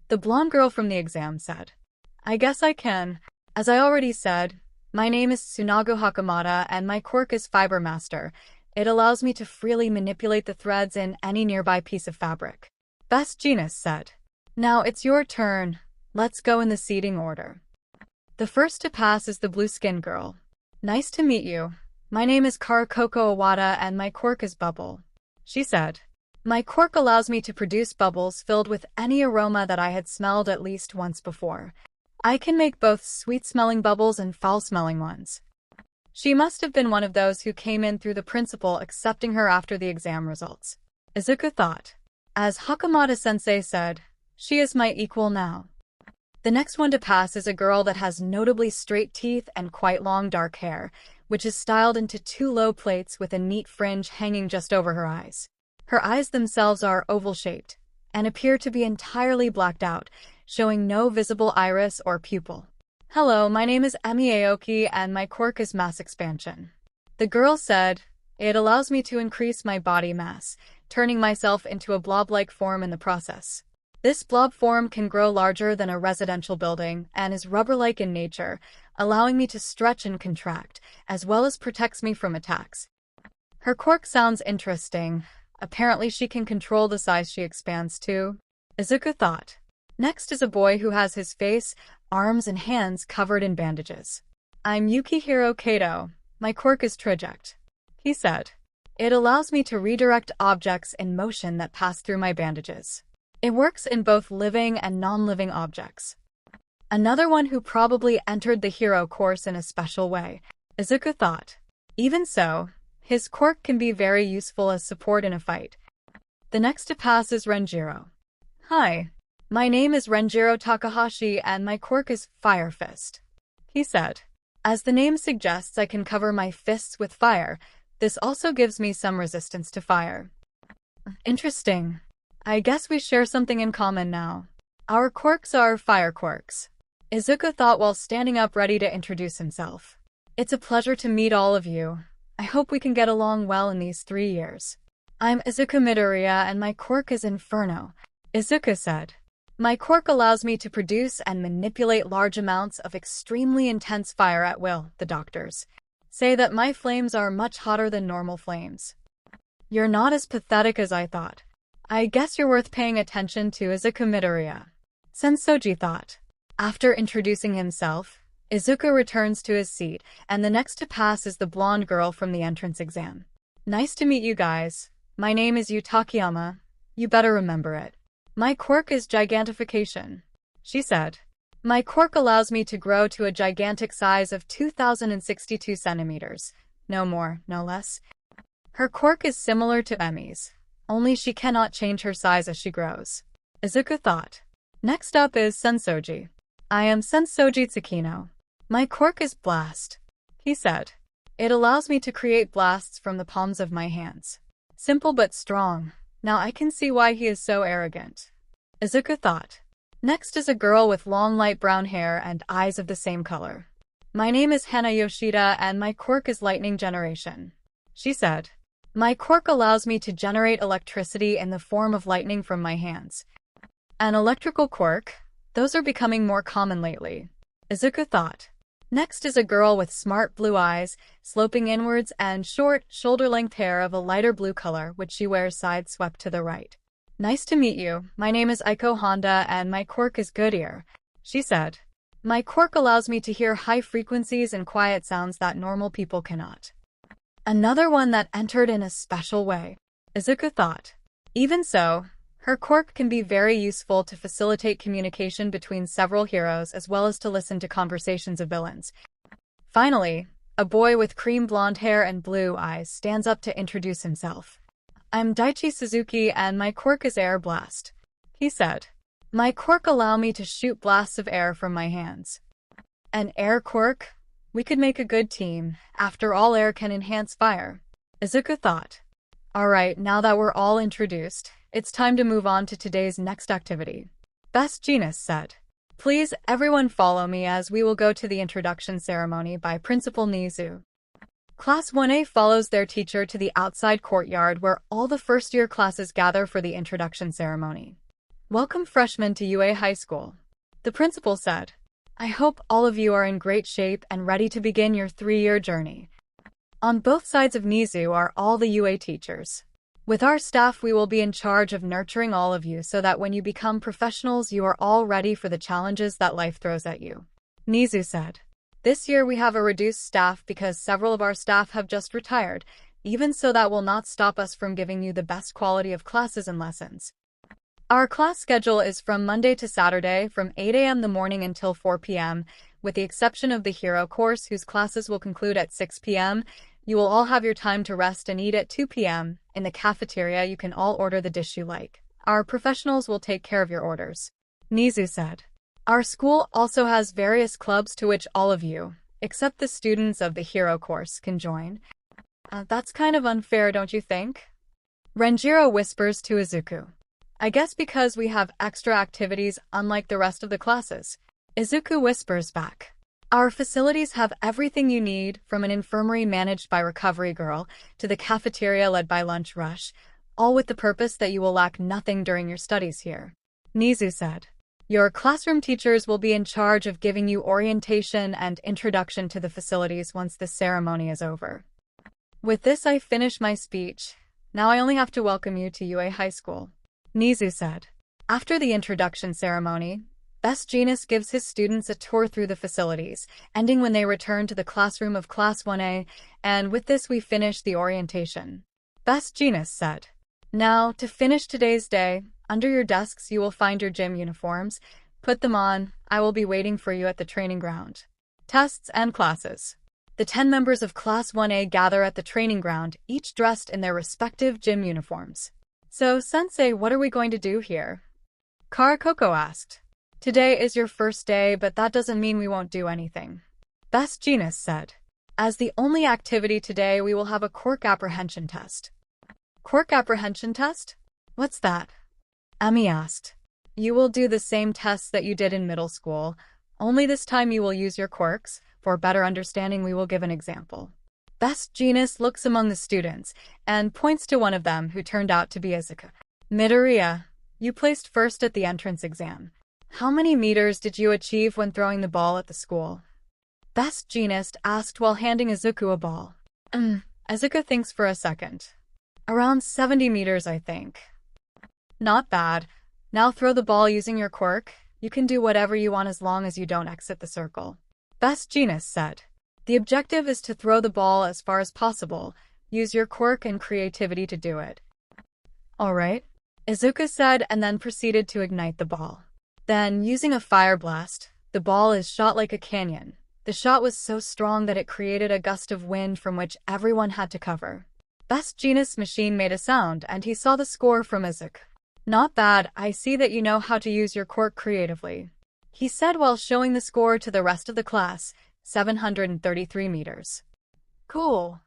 The blonde girl from the exam said. I guess I can. As I already said, my name is Tsunagu Hakamada and my quirk is Fiber Master. It allows me to freely manipulate the threads in any nearby piece of fabric. Best Jeanist said. Now it's your turn. Let's go in the seating order. The first to pass is the blue-skinned girl. Nice to meet you. My name is 𝗏𝗏𝗏𝗏 and my quirk is bubble, she said. My quirk allows me to produce bubbles filled with any aroma that I had smelled at least once before. I can make both sweet-smelling bubbles and foul-smelling ones. She must have been one of those who came in through the principal accepting her after the exam results, Izuku thought. As Hakamata-sensei said, she is my equal now. The next one to pass is a girl that has notably straight teeth and quite long dark hair, which is styled into 2 low plaits with a neat fringe hanging just over her eyes. Her eyes themselves are oval-shaped and appear to be entirely blacked out, showing no visible iris or pupil. Hello, my name is Emi Aoki and my quirk is mass expansion. The girl said, it allows me to increase my body mass, turning myself into a blob-like form in the process. This blob form can grow larger than a residential building and is rubber-like in nature, allowing me to stretch and contract, as well as protects me from attacks. Her quirk sounds interesting. Apparently she can control the size she expands to, Izuku thought. Next is a boy who has his face, arms, and hands covered in bandages. I'm Yukihiro Kato. My quirk is traject, he said. It allows me to redirect objects in motion that pass through my bandages. It works in both living and non-living objects. Another one who probably entered the hero course in a special way, Izuku thought. Even so, his quirk can be very useful as support in a fight. The next to pass is Renjiro. Hi. My name is Renjiro Takahashi and my quirk is Fire Fist, he said. As the name suggests, I can cover my fists with fire. This also gives me some resistance to fire. Interesting. I guess we share something in common now. Our quirks are fire quirks, Izuku thought while standing up ready to introduce himself. It's a pleasure to meet all of you. I hope we can get along well in these 3 years. I'm Izuku Midoriya and my quirk is Inferno, Izuku said. My quirk allows me to produce and manipulate large amounts of extremely intense fire at will. The doctors say that my flames are much hotter than normal flames. You're not as pathetic as I thought. I guess you're worth paying attention to, Izuku Midoriya, Sensoji thought. After introducing himself, Izuku returns to his seat, and the next to pass is the blonde girl from the entrance exam. Nice to meet you guys. My name is Takayama. You better remember it. My quirk is gigantification, she said. My quirk allows me to grow to a gigantic size of 2,062 centimeters. No more, no less. Her quirk is similar to Emi's, only she cannot change her size as she grows, Izuku thought. Next up is Sensoji. I am Sensoji Tsukino. My quirk is blast, he said. It allows me to create blasts from the palms of my hands. Simple but strong. Now I can see why he is so arrogant, Izuku thought. Next is a girl with long light brown hair and eyes of the same color. My name is Hana Yoshida and my quirk is lightning generation, she said. My quirk allows me to generate electricity in the form of lightning from my hands. An electrical quirk? Those are becoming more common lately, Izuku thought. Next is a girl with smart blue eyes, sloping inwards and short, shoulder-length hair of a lighter blue color which she wears side-swept to the right. Nice to meet you. My name is Aiko Honda and my quirk is good ear, she said. My quirk allows me to hear high frequencies and quiet sounds that normal people cannot. Another one that entered in a special way, Izuku thought. Even so, her quirk can be very useful to facilitate communication between several heroes as well as to listen to conversations of villains. Finally, a boy with cream blonde hair and blue eyes stands up to introduce himself. I'm Daichi Suzuki and my quirk is Air Blast, he said. My quirk allow me to shoot blasts of air from my hands. An air quirk? We could make a good team. After all, air can enhance fire, Izuku thought. Alright, now that we're all introduced, it's time to move on to today's next activity, Best Jeanist said. Please, everyone follow me as we will go to the introduction ceremony by Principal Nizu. Class 1A follows their teacher to the outside courtyard where all the first-year classes gather for the introduction ceremony. Welcome freshmen to UA High School, the principal said. I hope all of you are in great shape and ready to begin your 3-year journey. On both sides of Nizu are all the UA teachers. With our staff, we will be in charge of nurturing all of you so that when you become professionals, you are all ready for the challenges that life throws at you. 𝗵𝗲 said. This year we have a reduced staff because several of our staff have just retired. Even so, that will not stop us from giving you the best quality of classes and lessons. Our class schedule is from Monday to Saturday from 8 a.m. the morning until 4 p.m., with the exception of the hero course, whose classes will conclude at 6 p.m. You will all have your time to rest and eat at 2 p.m. In the cafeteria, you can all order the dish you like. Our professionals will take care of your orders. 𝗵𝗲 said. Our school also has various clubs to which all of you, except the students of the hero course, can join. That's kind of unfair, don't you think? Renjiro whispers to Izuku. I guess because we have extra activities unlike the rest of the classes. Izuku whispers back. Our facilities have everything you need, from an infirmary managed by Recovery Girl to the cafeteria led by Lunch Rush, all with the purpose that you will lack nothing during your studies here. 𝗵𝗲 said. Your classroom teachers will be in charge of giving you orientation and introduction to the facilities once the ceremony is over. With this, I finish my speech. Now I only have to welcome you to UA High School. 𝗵𝗲 said. After the introduction ceremony, 𝗧𝗵𝗲 gives his students a tour through the facilities, ending when they return to the classroom of Class 1A, and with this we finish the orientation. 𝗧𝗵𝗲 said. Now, to finish today's day, under your desks you will find your gym uniforms. Put them on. I will be waiting for you at the training ground. Tests and classes. The 10 members of Class 1A gather at the training ground, each dressed in their respective gym uniforms. So, Sensei, what are we going to do here? Karakoko asked. Today is your first day, but that doesn't mean we won't do anything. 𝗧𝗵𝗲 said. As the only activity today, we will have a quirk apprehension test. Quirk apprehension test? What's that? Emi asked. You will do the same tests that you did in middle school, only this time you will use your quirks. For better understanding, we will give an example. 𝗧𝗵𝗲 looks among the students and points to one of them who turned out to be Izuku Midoriya. You placed first at the entrance exam. How many meters did you achieve when throwing the ball at the school? 𝗧𝗵𝗲 asked while handing Izuku a ball. Izuku thinks for a second. Around 70 meters, I think. Not bad. Now throw the ball using your quirk. You can do whatever you want as long as you don't exit the circle. 𝗧𝗵𝗲 said. The objective is to throw the ball as far as possible. Use your quirk and creativity to do it. Alright, Izuku said, and then proceeded to ignite the ball. Then, using a fire blast, the ball is shot like a canyon. The shot was so strong that it created a gust of wind from which everyone had to cover. 𝗧𝗵𝗲's machine made a sound, and he saw the score from Izuku. Not bad, I see that you know how to use your quirk creatively, he said while showing the score to the rest of the class, 733 meters. Cool,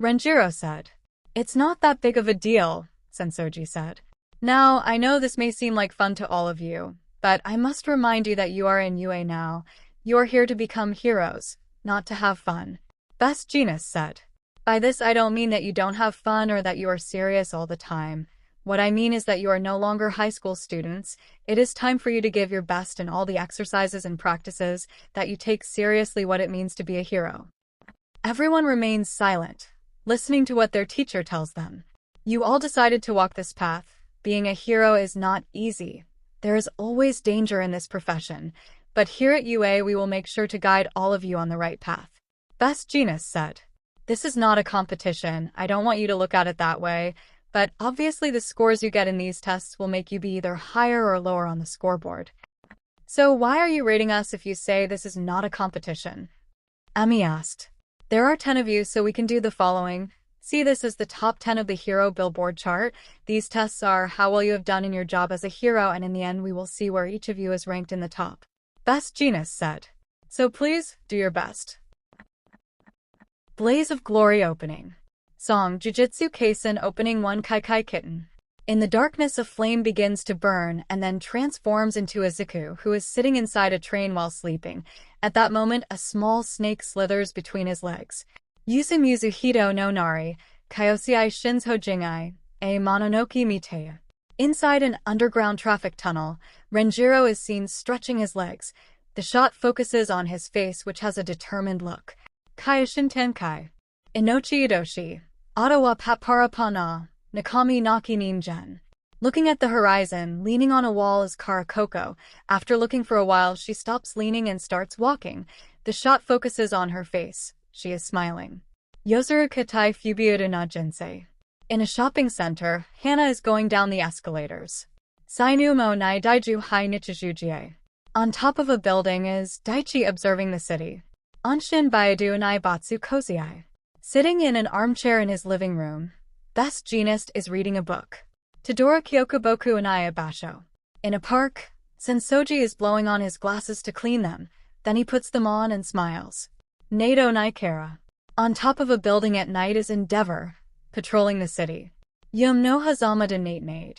Renjiro said. It's not that big of a deal, Sensoji said. Now, I know this may seem like fun to all of you, but I must remind you that you are in UA now. You are here to become heroes, not to have fun, 𝗧𝗵𝗲 said. By this I don't mean that you don't have fun or that you are serious all the time. What I mean is that you are no longer high school students. It is time for you to give your best in all the exercises and practices, that you take seriously what it means to be a hero. Everyone remains silent, listening to what their teacher tells them. You all decided to walk this path. Being a hero is not easy. There is always danger in this profession, but here at UA we will make sure to guide all of you on the right path, 𝗧𝗵𝗲 said. This is not a competition. I don't want you to look at it that way. But obviously the scores you get in these tests will make you be either higher or lower on the scoreboard. So why are you rating us if you say this is not a competition? Emi asked. There are 10 of you, so we can do the following. See this as the top 10 of the hero billboard chart. These tests are how well you have done in your job as a hero, and in the end we will see where each of you is ranked in the top, 𝗧𝗵𝗲 said. So please, do your best. Blaze of Glory opening. Song Jujutsu Kaisen Opening 1 𝐒𝐭𝐲𝐿. In the darkness, a flame begins to burn and then transforms into Izuku, who is sitting inside a train while sleeping. At that moment, a small snake slithers between his legs. Yuzumizu Hito no Nari, Kyosei Shinzo Jingai, a Mononoke Miteya. Inside an underground traffic tunnel, Renjiro is seen stretching his legs. The shot focuses on his face, which has a determined look. Kaioshin Tenkai. Inochi Idoshi. Ottawa Paparapana. 𝗓𝗏𝗧𝗵𝗲. Looking at the horizon, leaning on a wall is Kara. After looking for a while, she stops leaning and starts walking. The shot focuses on her face. She is smiling. 𝐒𝐫𝐻𝗧𝗏𝗂𝗧𝗔𝐬. In a shopping center, Hannah is going down the escalators. 𝗧𝗵𝗲 On top of a building is Daichi observing the city. 𝗓𝗏𝗲. Sitting in an armchair in his living room, 𝗧𝗏 is reading a book. 𝗬𝗏𝗀𝗄𝐻𝗂𝐵. In a park, Sensoji is blowing on his glasses to clean them, then he puts them on and smiles. 𝗏𝗏𝗍𝗂. On top of a building at night is Endeavor, patrolling the city. 𝗵𝗄𝗲.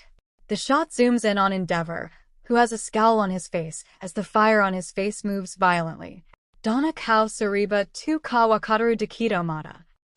The shot zooms in on Endeavor, who has a scowl on his face as the fire on his face moves violently. 𝗓𝗏𝗃𝗂𝗏.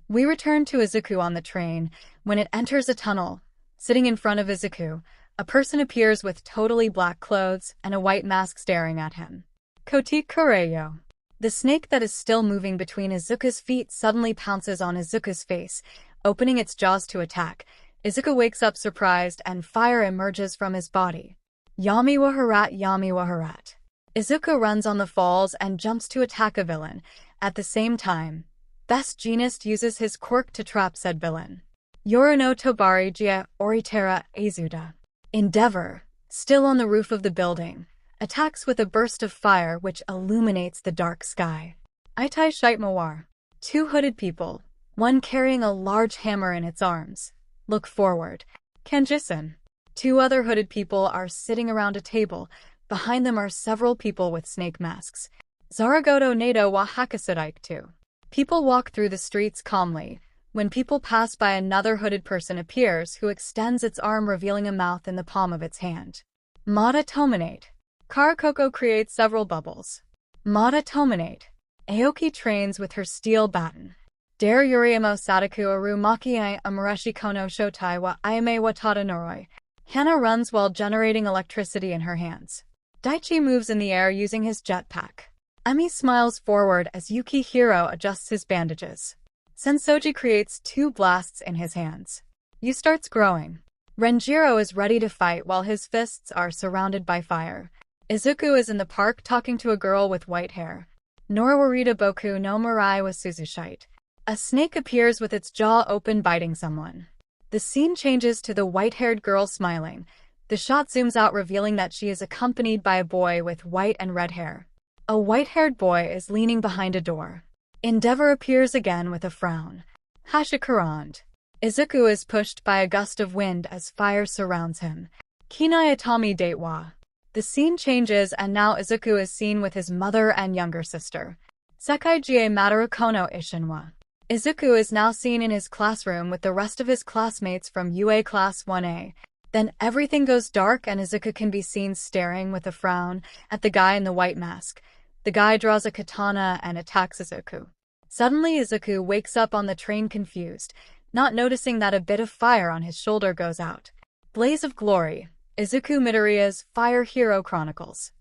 We return to Izuku on the train. When it enters a tunnel, sitting in front of Izuku, a person appears with totally black clothes and a white mask staring at him. 𝗏𝗃𝗁𝗎𝑗. The snake that is still moving between Izuku's feet suddenly pounces on Izuku's face, opening its jaws to attack. Izuku wakes up surprised and fire emerges from his body. 𝗖𝗵𝗄𝗧𝗏. Izuku runs on the falls and jumps to attack a villain. At the same time, 𝗧𝗏 uses his quirk to trap said villain. 𝗬𝗏𝗄𝗏𝗺𝗔𝗂𝗧𝗏. Endeavor, still on the roof of the building, attacks with a burst of fire which illuminates the dark sky. 𝗳𝗏𝗍𝗵𝗲. Two hooded people, one carrying a large hammer in its arms, look forward. 𝐾𝐬𝐽. Two other hooded people are sitting around a table. Behind them are several people with snake masks. 𝗧𝗪𝗠𝗄𝗏. People walk through the streets calmly. When people pass by, another hooded person appears who extends its arm revealing a mouth in the palm of its hand. 𝗵𝗲𝗍𝗵𝗏. Kara creates several bubbles. 𝗵𝗲𝗍𝗵𝗏. Aoki trains with her steel baton. 𝗓𝗪𝗠𝗓𝗏. Hannah runs while generating electricity in her hands. Daichi moves in the air using his jetpack. Emi smiles forward as Yukihiro adjusts his bandages. Sensoji creates two blasts in his hands. Yu starts growing. Renjiro is ready to fight while his fists are surrounded by fire. Izuku is in the park talking to a girl with white hair. Norawarita boku no Mirai wa Suzushite. A snake appears with its jaw open biting someone. The scene changes to the white-haired girl smiling. The shot zooms out revealing that she is accompanied by a boy with white and red hair. A white-haired boy is leaning behind a door. Endeavor appears again with a frown. 𝗓𝗪𝗠𝗏. Izuku is pushed by a gust of wind as fire surrounds him. 𝗓𝗏𝗄𝗏. The scene changes and now Izuku is seen with his mother and younger sister. 𝗓𝗪𝗠𝗏. Izuku is now seen in his classroom with the rest of his classmates from UA Class 1A. Then everything goes dark and Izuku can be seen staring with a frown at the guy in the white mask. The guy draws a katana and attacks Izuku. Suddenly Izuku wakes up on the train confused, not noticing that a bit of fire on his shoulder goes out. Blaze of Glory, Izuku Midoriya's Fire Hero Chronicles.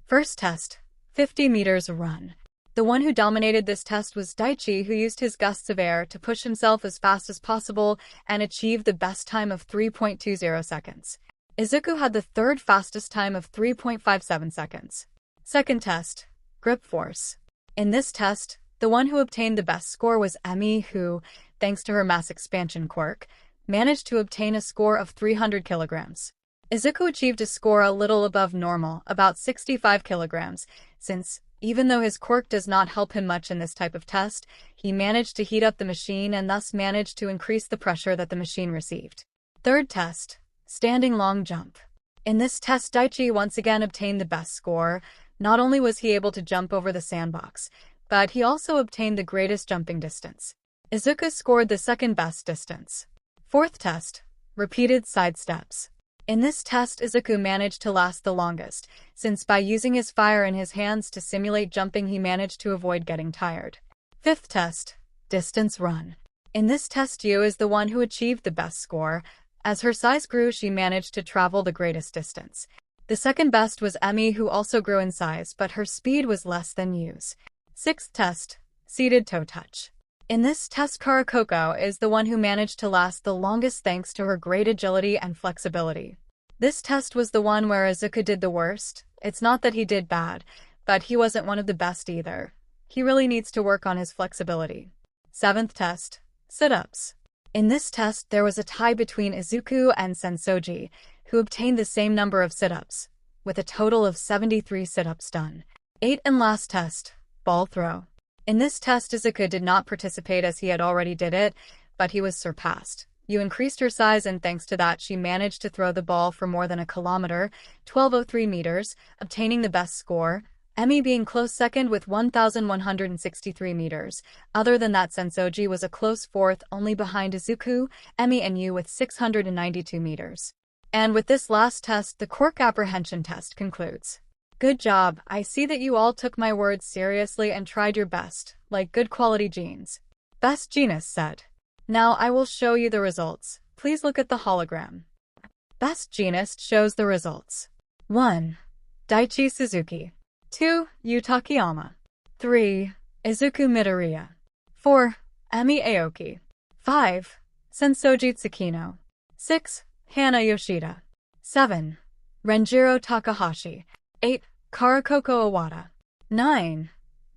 First test, 50 meters run. The one who dominated this test was Daichi, who used his gusts of air to push himself as fast as possible and achieved the best time of 3.20 seconds. Izuku had the third fastest time of 3.57 seconds. Second test, Grip Force. In this test, the one who obtained the best score was Emi, who, thanks to her mass expansion quirk, managed to obtain a score of 300 kilograms. Izuku achieved a score a little above normal, about 65 kilograms, since, even though his quirk does not help him much in this type of test, he managed to heat up the machine and thus managed to increase the pressure that the machine received. Third test, Standing Long Jump. In this test, Daichi once again obtained the best score. Not only was he able to jump over the sandbox, but he also obtained the greatest jumping distance. Izuku scored the second best distance. Fourth test, Repeated Side Steps. In this test, Izuku managed to last the longest, since by using his fire in his hands to simulate jumping he managed to avoid getting tired. Fifth test, Distance Run. In this test, Yu is the one who achieved the best score. As her size grew, she managed to travel the greatest distance. The second best was Emi, who also grew in size, but her speed was less than Yu's. Sixth test, Seated Toe Touch. In this test, 𝗧𝗪𝗪 is the one who managed to last the longest thanks to her great agility and flexibility. This test was the one where Izuku did the worst. It's not that he did bad, but he wasn't one of the best either. He really needs to work on his flexibility. 7th test, sit-ups. In this test, there was a tie between Izuku and Sensoji, who obtained the same number of sit-ups, with a total of 73 sit-ups done. 8th and last test, ball throw. In this test, Izuku did not participate as he had already did it, but he was surpassed. You increased her size, and thanks to that she managed to throw the ball for more than a kilometer, 1203 meters, obtaining the best score, Emi being close second with 1,163 meters. Other than that, Sensoji was a close fourth, only behind Izuku, Emi and Yu with 692 meters. And with this last test, the quirk apprehension test concludes. Good job, I see that you all took my words seriously and tried your best, like good quality genes. 𝗏𝗃 said. Now I will show you the results. Please look at the hologram. 𝗏𝗃 shows the results. 1. Daichi Suzuki. 2. Yu Takayama. 3. Izuku Midoriya. 4. Emi Aoki. 5. Sensoji Tsukino. 6. Hana Yoshida. 7. Renjiro Takahashi. 8. Karakoko Iwata. 9.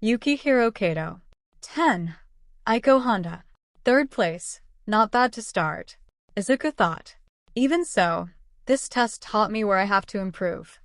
Yukihiro Kato. 10. Aiko Honda. 3rd place. Not bad to start. Izuku thought. Even so, this test taught me where I have to improve.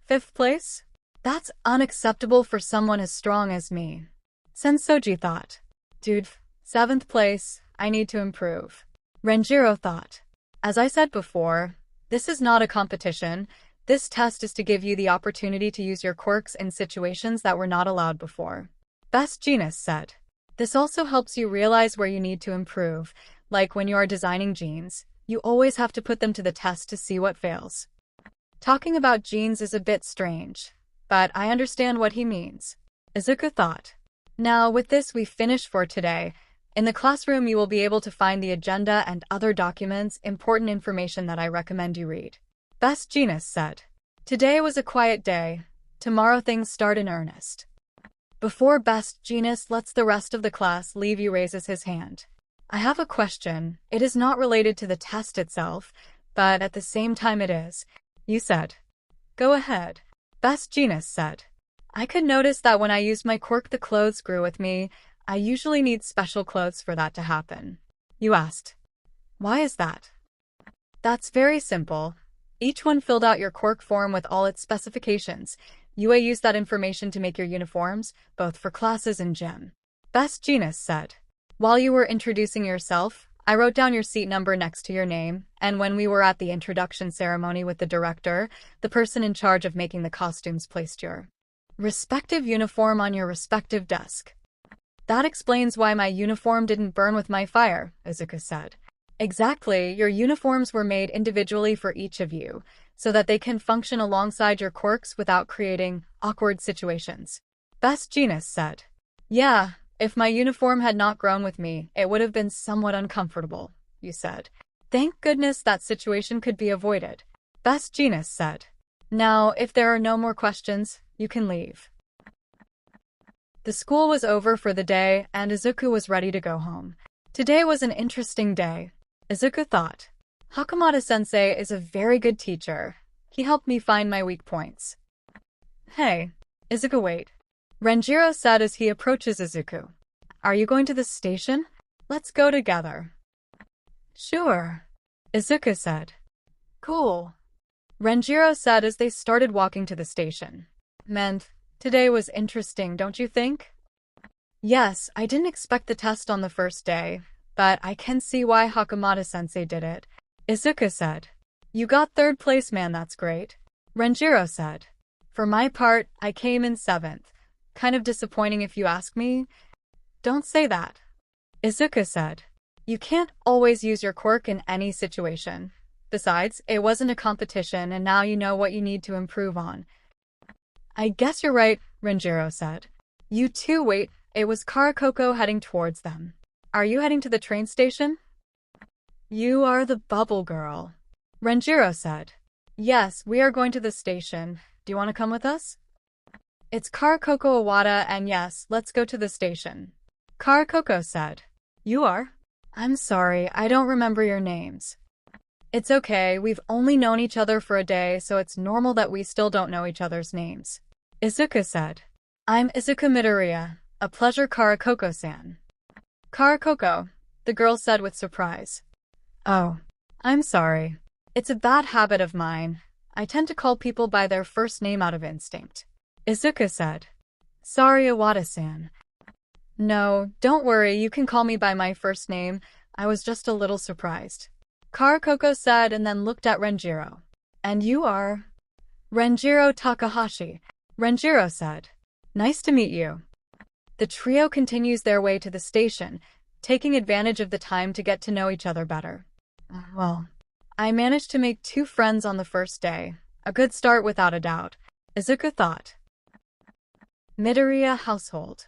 5th place? That's unacceptable for someone as strong as me. Sensoji thought. Dude, 7th place, I need to improve. Renjiro thought. As I said before, this is not a competition. This test is to give you the opportunity to use your quirks in situations that were not allowed before. 𝗏𝗃 said. This also helps you realize where you need to improve, like when you are designing genes. You always have to put them to the test to see what fails. Talking about genes is a bit strange, but I understand what he means. Izuku thought. Now, with this, we finish for today. In the classroom, you will be able to find the agenda and other documents, important information that I recommend you read. 𝗏𝗃 said. Today was a quiet day. Tomorrow things start in earnest. Before 𝗏𝗃 lets the rest of the class leave, he raises his hand. I have a question. It is not related to the test itself, but at the same time it is. You said. Go ahead. 𝗏𝗃 said. I could notice that when I used my quirk, the clothes grew with me. I usually need special clothes for that to happen. You asked. Why is that? That's very simple. Each one filled out your quirk form with all its specifications. UA used that information to make your uniforms, both for classes and gym. 𝗏𝗃 said. While you were introducing yourself, I wrote down your seat number next to your name, and when we were at the introduction ceremony with the director, the person in charge of making the costumes placed your respective uniform on your respective desk. That explains why my uniform didn't burn with my fire, Izuku said. Exactly, your uniforms were made individually for each of you, so that they can function alongside your quirks without creating awkward situations. 𝗏𝗃 said. Yeah, if my uniform had not grown with me, it would have been somewhat uncomfortable, you said. Thank goodness that situation could be avoided. 𝗏𝗃 said. Now, if there are no more questions, you can leave. The school was over for the day, and Izuku was ready to go home. Today was an interesting day. Izuku thought. 𝗏𝗪𝗏-sensei is a very good teacher. He helped me find my weak points. Hey, Izuku, wait. Renjiro said as he approaches Izuku. Are you going to the station? Let's go together. Sure, Izuku said. Cool. Renjiro said as they started walking to the station. Man, today was interesting, don't you think? Yes, I didn't expect the test on the first day, but I can see why 𝗏𝗪𝗏-sensei did it. Izuku said. You got 3rd place, man, that's great. Renjiro said. For my part, I came in 7th. Kind of disappointing if you ask me. Don't say that. Izuku said. You can't always use your quirk in any situation. Besides, it wasn't a competition and now you know what you need to improve on. I guess you're right, Renjiro said. You too, wait, it was 𝗏𝗪𝗏 heading towards them. Are you heading to the train station? You are the bubble girl, Renjiro said. Yes, we are going to the station. Do you want to come with us? It's 𝗏𝗪𝗏 Iwata and yes, let's go to the station. 𝐒𝐭𝐚𝐲 said. You are? I'm sorry, I don't remember your names. It's okay, we've only known each other for a day, so it's normal that we still don't know each other's names. Izuku said. I'm Izuku Midoriya. A pleasure, 𝗂𝗄𝗄-san. 𝗂𝗄𝗄, the girl said with surprise. Oh, I'm sorry. It's a bad habit of mine. I tend to call people by their first name out of instinct. Izuku said. Sorry, Iwata-san. No, don't worry, you can call me by my first name. I was just a little surprised. 𝗂𝗄𝗄 said and then looked at Renjiro. And you are? Renjiro Takahashi. Renjiro said. Nice to meet you. The trio continues their way to the station, taking advantage of the time to get to know each other better. Well, I managed to make 2 friends on the first day. A good start without a doubt, Izuku thought. Midoriya household.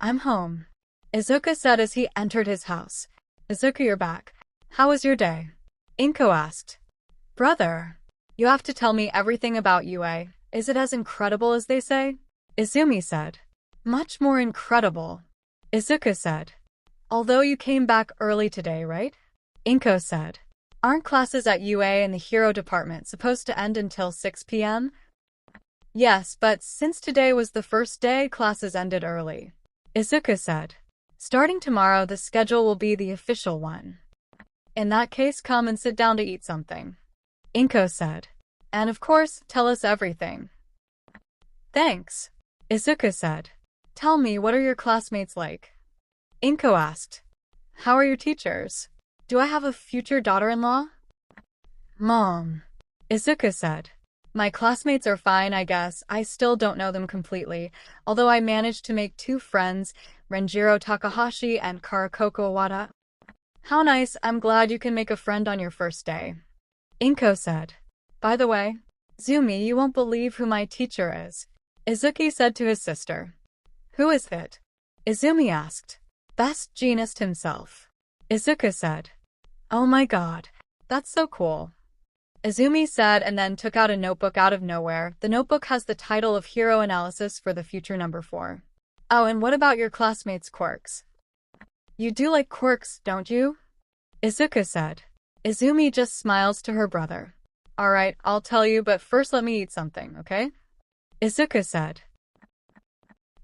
I'm home, Izuku said as he entered his house. Izuku, you're back. How was your day? 𝐒𝐭 asked. Brother, you have to tell me everything about UA. Is it as incredible as they say? Izumi said. Much more incredible, Izuku said. Although you came back early today, right? 𝐒𝐿 said. Aren't classes at UA and the hero department supposed to end until 6 p.m.? Yes, but since today was the first day, classes ended early, Izuku said. Starting tomorrow, the schedule will be the official one. In that case, come and sit down to eat something, 𝐒𝐿 said. And of course, tell us everything. Thanks, Izuku said. Tell me, what are your classmates like? 𝐒𝐿 asked. How are your teachers? Do I have a future daughter-in-law? Mom, Izuku said. My classmates are fine, I guess. I still don't know them completely, although I managed to make 2 friends, Renjiro Takahashi and 𝗂𝗄𝗄. How nice, I'm glad you can make a friend on your first day, 𝐒𝐿 said. By the way, Zumi, you won't believe who my teacher is, Izuku said to his sister. Who is it? Izumi asked. Best genist himself, Izuku said. Oh my god, that's so cool, Izumi said and then took out a notebook out of nowhere. The notebook has the title of Hero Analysis for the Future number 4. Oh, and what about your classmates' quirks? You do like quirks, don't you? Izuku said. Izumi just smiles to her brother. Alright, I'll tell you, but first let me eat something, okay? Izuku said.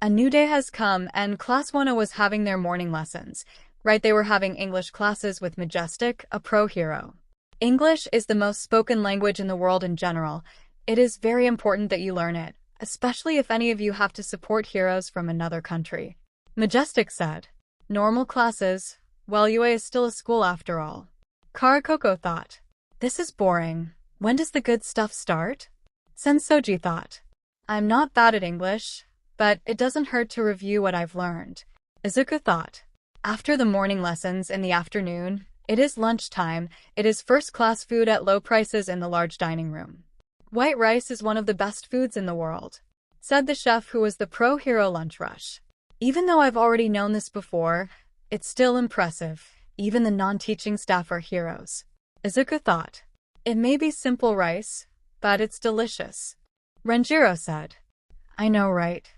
A new day has come, and Class 1 was having their morning lessons. Right, they were having English classes with Majestic, a pro hero. English is the most spoken language in the world in general. It is very important that you learn it, especially if any of you have to support heroes from another country. Majestic said. Normal classes. Well, UA is still a school after all. 𝗂𝗄𝗄 thought. This is boring. When does the good stuff start? Sensoji thought. I'm not bad at English, but it doesn't hurt to review what I've learned, Izuku thought. After the morning lessons in the afternoon, it is lunchtime. It is first-class food at low prices in the large dining room. White rice is one of the best foods in the world, said the chef who was the pro hero lunch rush. Even though I've already known this before, it's still impressive. Even the non-teaching staff are heroes, Izuku thought. It may be simple rice, but it's delicious, Renjiro said. I know, right?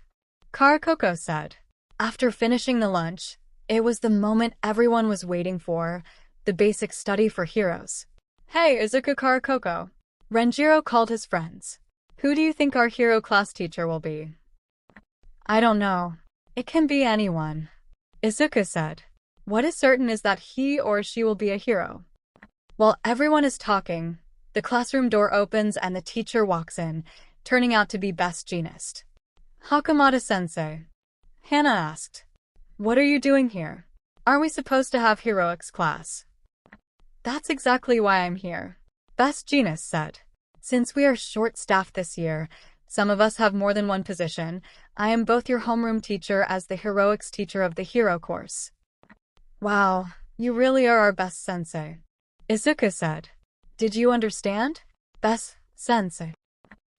𝗂𝗄𝗄 said. After finishing the lunch, it was the moment everyone was waiting for, the basic study for heroes. Hey, Izuku, 𝗂𝗄𝗄. Renjiro called his friends. Who do you think our hero class teacher will be? I don't know. It can be anyone, Izuku said. What is certain is that he or she will be a hero. While everyone is talking, the classroom door opens and the teacher walks in, turning out to be Best Genist. Hakamata-sensei, Hana asked. What are you doing here? Aren't we supposed to have heroics class? That's exactly why I'm here, Best Genist said. Since we are short-staffed this year, some of us have more than one position. I am both your homeroom teacher as the heroics teacher of the hero course. Wow, you really are our best sensei, Izuku said. Did you understand? Best sensei.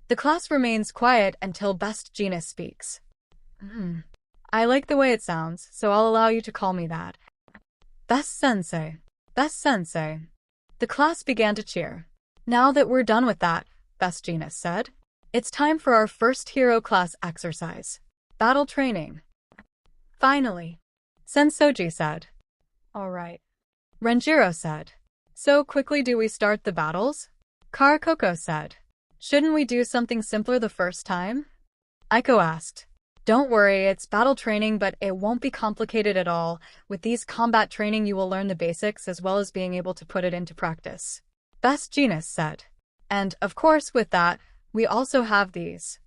The class remains quiet until Best Genist speaks. I like the way it sounds, so I'll allow you to call me that. Best sensei. Best sensei. The class began to cheer. Now that we're done with that, Best Genist said, it's time for our first hero class exercise. Battle training. Finally, Sensoji said. All right. Renjiro said. So quickly do we start the battles? Karikoko said. Shouldn't we do something simpler the first time? Aiko asked. Don't worry, it's battle training, but it won't be complicated at all. With these combat training you will learn the basics as well as being able to put it into practice. 𝗏𝗏𝐺 said. And, of course, with that, we also have these.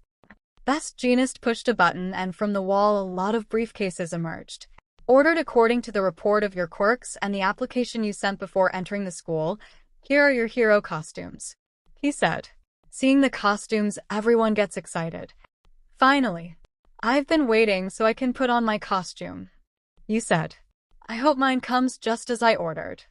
𝗏𝗏𝐺 pushed a button and from the wall a lot of briefcases emerged. Ordered according to the report of your quirks and the application you sent before entering the school, here are your hero costumes, he said. Seeing the costumes, everyone gets excited. Finally. I've been waiting so I can put on my costume, you said. I hope mine comes just as I ordered.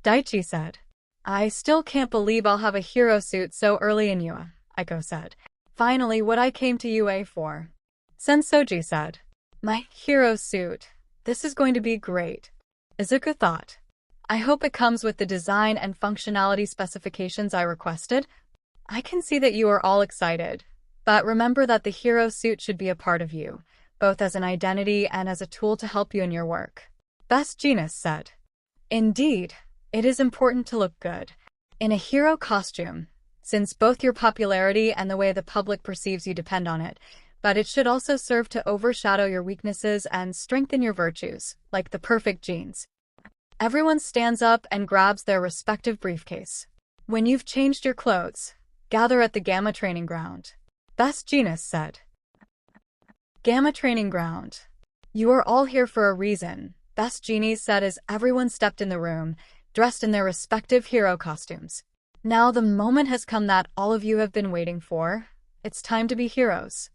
Daichi said. I still can't believe I'll have a hero suit so early in UA, Aiko said. Finally, what I came to UA for. Sensoji said. My hero suit. This is going to be great. Izuku thought. I hope it comes with the design and functionality specifications I requested. I can see that you are all excited. But remember that the hero suit should be a part of you, both as an identity and as a tool to help you in your work. 𝗏𝗏𝐺 said. Indeed, it is important to look good in a hero costume, since both your popularity and the way the public perceives you depend on it, but it should also serve to overshadow your weaknesses and strengthen your virtues, like the perfect genes. Everyone stands up and grabs their respective briefcase. When you've changed your clothes, gather at the Gamma Training Ground. 𝗏𝗏𝐺 said. Gamma Training Ground. You are all here for a reason, 𝗏𝗏𝐺 said as everyone stepped in the room, dressed in their respective hero costumes. Now the moment has come that all of you have been waiting for. It's time to be heroes.